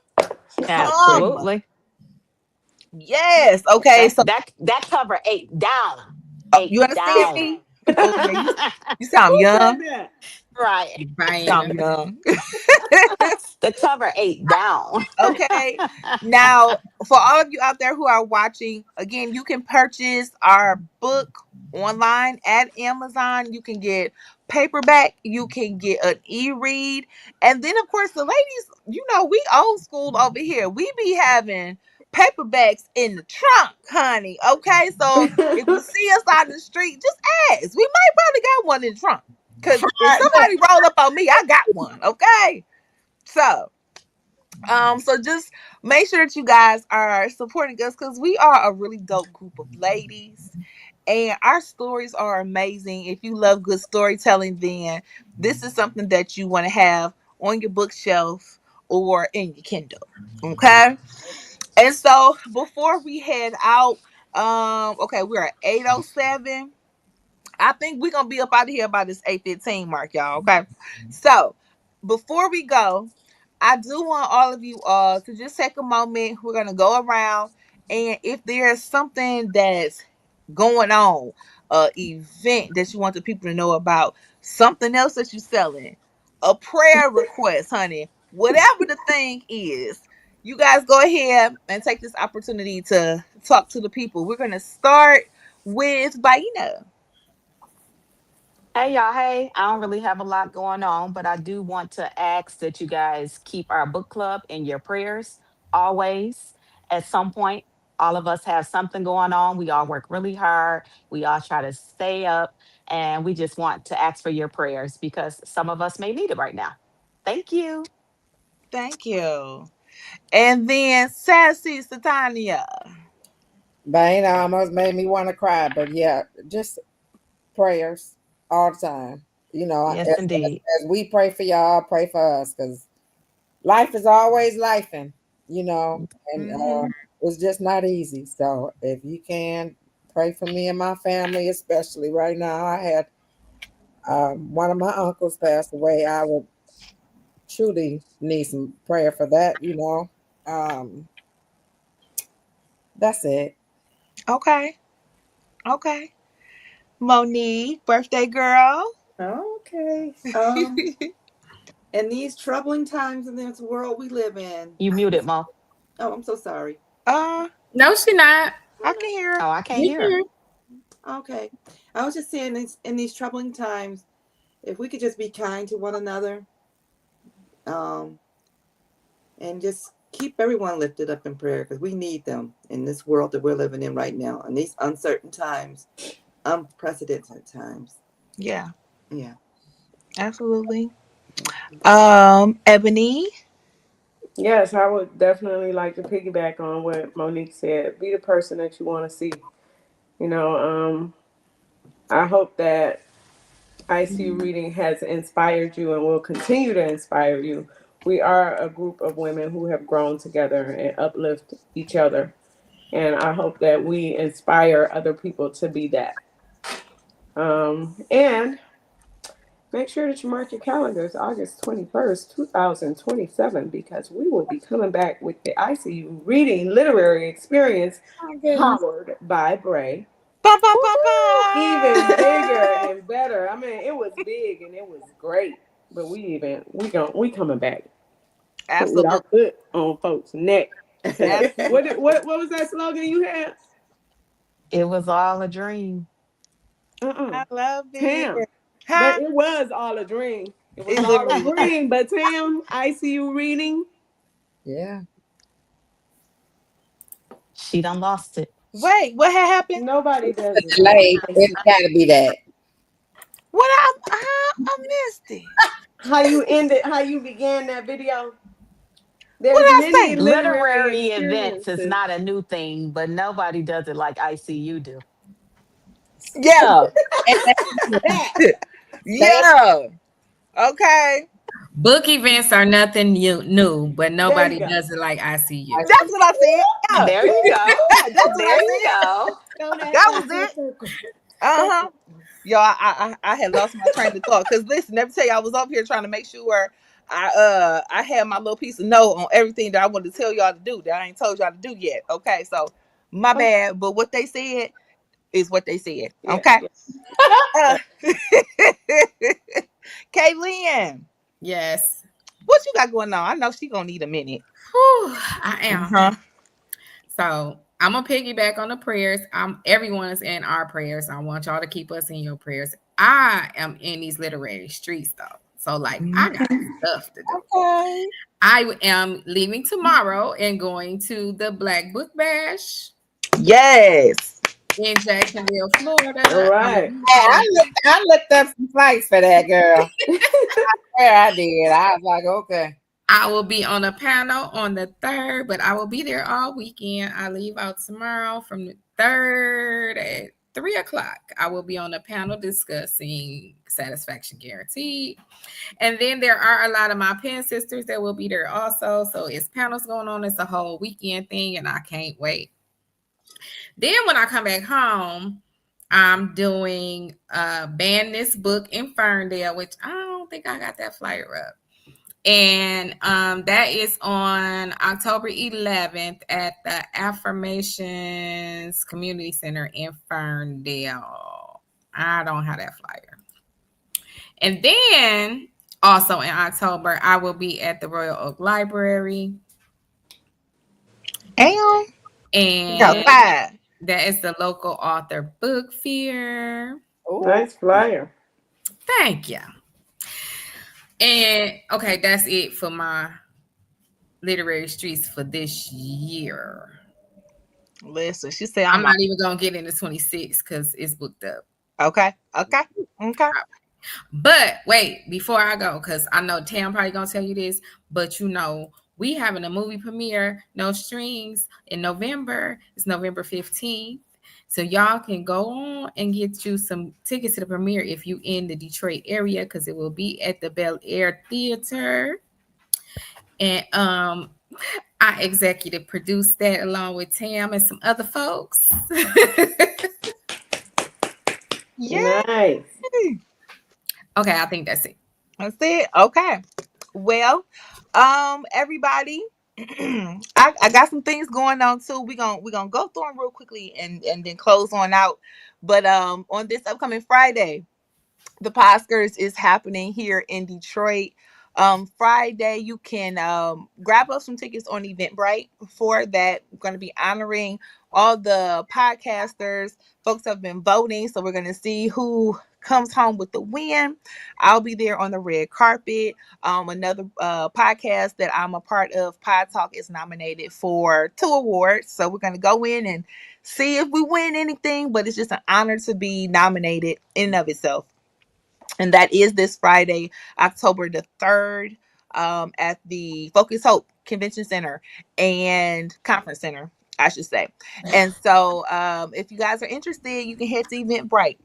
Karma. Absolutely. Yes. Okay. That So, that that cover ate down. you Ate understand down. me? Oh yeah, you sound Who said young. that? Right. You sound Buying. young. The cover ate down. Okay. Now, for all of you out there who are watching, again, you can purchase our book online at Amazon. You can get paperback, you can get an e-read. And then of course the ladies, we old school over here. We be having paperbacks in the trunk, honey. Okay? So if you see us out in the street, just ask. We might probably got one in the trunk. Cause if somebody roll up on me, I got one. Okay. So just make sure that you guys are supporting us because we are a really dope group of ladies and our stories are amazing. If you love good storytelling, then this is something that you want to have on your bookshelf or in your Kindle. Okay. And so before we head out, okay, we're at 8:07. I think we're gonna be up out of here by this 8:15 mark, y'all. Okay. So before we go, I do want all of you to just take a moment. We're gonna go around, and if there's something that's going on, event that you want the people to know about, something else that you're selling, a prayer request, honey, whatever the thing is, you guys go ahead and take this opportunity to talk to the people. We're gonna start with Baina. Hey y'all, hey, I don't really have a lot going on, but I do want to ask that you guys keep our book club in your prayers always. At some point, all of us have something going on. We all work really hard. We all try to stay up, and we just want to ask for your prayers because some of us may need it right now. Thank you. Thank you. And then Sassy Satania. Bane almost made me want to cry, but yeah, just prayers all the time. Yes, indeed. As we pray for y'all, pray for us because life is always lifing, you know, and Mm-hmm. it's just not easy. So if you can pray for me and my family, especially right now, I had one of my uncles passed away. I would truly need some prayer for that. Um, that's it. Okay. Okay. Monique, birthday girl. Okay. In these troubling times in this world we live in. You muted, Mo. Oh, I'm so sorry. uh, No, she not. I can hear. Oh, I can't You hear. here. Okay. I was just saying, in these troubling times, if we could just be kind to one another, um, and just keep everyone lifted up in prayer because we need them in this world that we're living in right now, in these uncertain times, unprecedented times. Yeah, Yeah. absolutely. Ebony. Yes, I would definitely like to piggyback on what Monique said. Be the person that you want to see. You know, I hope that ICU reading has inspired you and will continue to inspire you. We are a group of women who have grown together and uplift each other. And I hope that we inspire other people to be that. And Make sure that you mark your calendars August 21st, 2027, because we will be coming back with the ICU Reading Literary Experience Oh goodness. powered by Bray. Bum, bum, bum, Even bigger bum. and better. I mean, it was big and it was great, but we coming back with our Absolutely. foot on folks' neck. Absolutely. What was that slogan you had? It was all a dream. Uh-uh. I love Tam. it. But Huh? it was all a dream. It was It all a literally was. dream. But Tam, ICU reading. Yeah. She done lost it. Wait, what had happened? Nobody does it like Delayed. It's ICU. gotta be that. What I missed it. How you began that video. What There's did I many say? literary Literary events is experiences. not a new thing, but nobody does it like ICU do. Yeah. And That. say Yeah. Okay. Book events are nothing new, but There you nobody go. does it like ICU. it. That's what I said. Yeah. There you go. That's what I There you said. go. Throw that That thing was in a it. circle. Uh-huh. Y'all, I had lost my train of thought. Cause listen, let me tell you, I was up here trying to make sure I had my little piece of note on everything that I wanted to tell y'all to do that I ain't told y'all to do yet. Okay, so my Okay. bad. But what they said is what they said. Yeah, Okay. yeah. Uh, Kaylin, Yes. what you got going on? I know she gonna need a minute. Whew, I am. Uh-huh. So I'm gonna piggyback on the prayers. Everyone is in our prayers. I want y'all to keep us in your prayers. I am in these literary streets though. So like I got Mhm. stuff to do. Okay. I am leaving tomorrow and going to the Black Book Bash Yes. in Jacksonville, All Florida. right. I looked up some flights for that girl. Yeah, I did. I was like, okay. I will be on a panel on the 3rd, but I will be there all weekend. I leave out tomorrow from the 3rd at 3 o'clock. I will be on a panel discussing satisfaction guaranteed. And then there are a lot of my pen sisters that will be there also. So it's panels going on. It's a whole weekend thing, and I can't wait. Then when I come back home, I'm doing Ban This Book in Ferndale, which I don't think I got that flyer up. And that is on October 11th at the Affirmations Community Center in Ferndale. I don't have that flyer. And then also in October, I will be at the Royal Oak Library. And And okay. that is the local author book fair. Ooh. Nice flyer. Thank you. And okay, that's it for my literary streets for this year. Listen, she said I'm I'm not even gonna get into 26 because it's booked up. okay. Okay. Okay. But wait, before I go, because I know Tam probably gonna tell you this, but we having a movie premiere, No Strings, in November. It's November 15th. So y'all can go on and get you some tickets to the premiere if you in the Detroit area, because it will be at the Bel Air Theater. And I executive produced that along with Tam and some other folks. Yeah. Nice. Okay, I think that's it. That's it. Okay. Well, everybody, I got some things going on too. We gonna go through them real quickly and then close on out. But on this upcoming Friday, the Oscars is happening here in Detroit. Friday, you can grab up some tickets on Eventbrite for that. We're going to be honoring all the podcasters. Folks have been voting, so we're going to see who comes home with the win. I'll be there on the red carpet. Another podcast that I'm a part of, Pod Talk, is nominated for 2 awards. So we're going to go in and see if we win anything, but it's just an honor to be nominated in and of itself. And that is this Friday, October the 3rd, at the Focus Hope Convention Center and Conference Center, I should say. And so if you guys are interested, you can head to Eventbrite,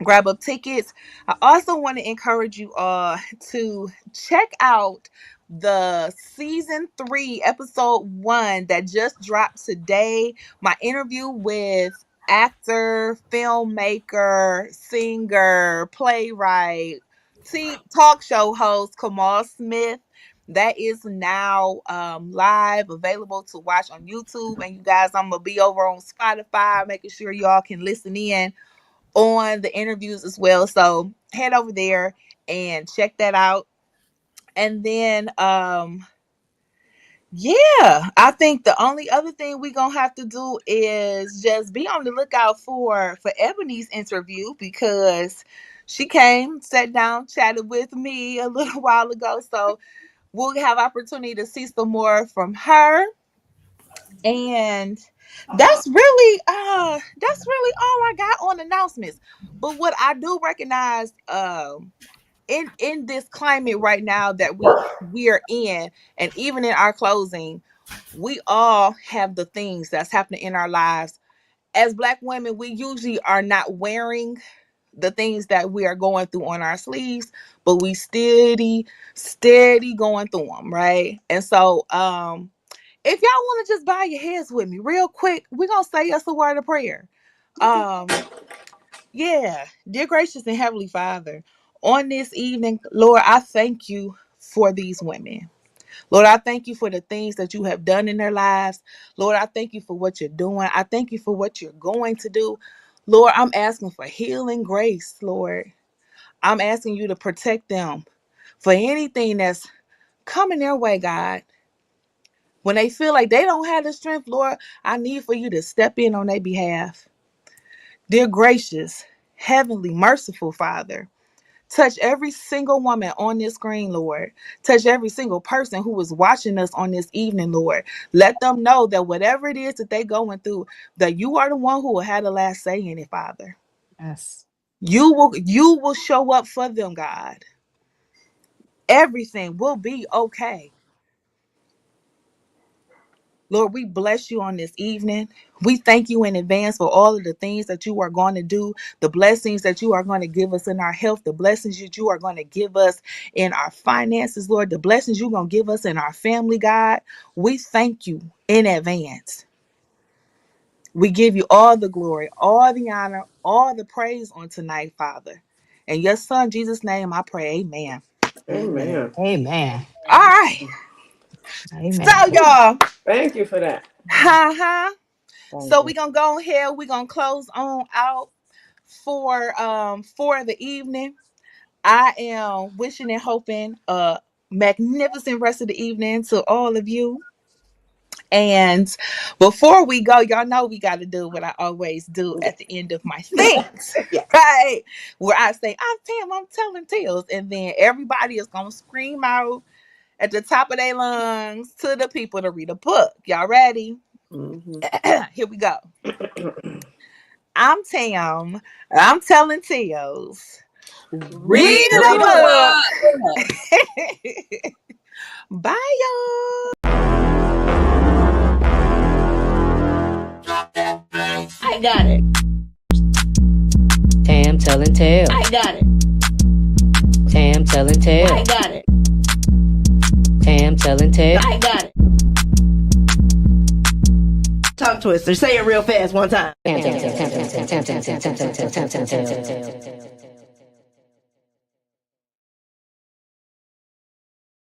grab up tickets. I also want to encourage you all to check out the season 3, episode 1 that just dropped today. My interview with actor, filmmaker, singer, playwright, talk show host Kamal Smith. That is now live, available to watch on YouTube. And you guys, I'm gonna be over on Spotify, making sure y'all can listen in on the interviews as well. So head over there and check that out. And then yeah, I think the only other thing we gonna have to do is just be on the lookout for Ebony's interview, because she came, sat down, chatted with me a little while ago. So we'll have opportunity to see some more from her. And that's really all I got on announcements. But what I do recognize in this climate right now that we are in, and even in our closing, we all have the things that's happening in our lives. As Black women, we usually are not wearing the things that we are going through on our sleeves, but we steady going through them, right? And so if y'all want to just bow your heads with me real quick, we're gonna say us a word of prayer. Yeah, dear gracious and heavenly Father, on this evening, Lord, I thank you for these women. Lord, I thank you for the things that you have done in their lives. Lord, I thank you for what you're doing. I thank you for what you're going to do. Lord, I'm asking for healing grace, Lord. I'm asking you to protect them for anything that's coming their way, God. When they feel like they don't have the strength, Lord, I need for you to step in on their behalf. Dear gracious, heavenly, merciful Father, touch every single woman on this screen, Lord. Touch every single person who is watching us on this evening, Lord. Let them know that whatever it is that they're going through, that you are the one who will have the last say in it, Father. Yes. You will show up for them, God. Everything will be okay. Lord, we bless you on this evening. We thank you in advance for all of the things that you are going to do, the blessings that you are going to give us in our health, the blessings that you are going to give us in our finances, Lord, the blessings you're going to give us in our family, God. We thank you in advance. We give you all the glory, all the honor, all the praise on tonight, Father. In your son, Jesus' name, I pray, amen. Amen. Amen. Amen. All right. So, Amen. y'all, Thank you for that. ha. Thank So you. we're gonna go ahead. We're gonna close on out for the evening. I am wishing and hoping a magnificent rest of the evening to all of you. And before we go, y'all know we got to do what I always do Yeah. at the end of my things, Yeah. right? Where I say, I'm telling tales. And then everybody is going to scream out at the top of their lungs to the people to read a book. Y'all ready? Mm-hmm. Here we go. I'm Tam. I'm telling tales. Read Reading the a Read a book. book. book. Bye, y'all. I got it. Tam telling tales. I got it. Tam telling tales. I got it. Tam telling tales. I got it. Tongue twister. Say it real fast one time. Tam telling tales.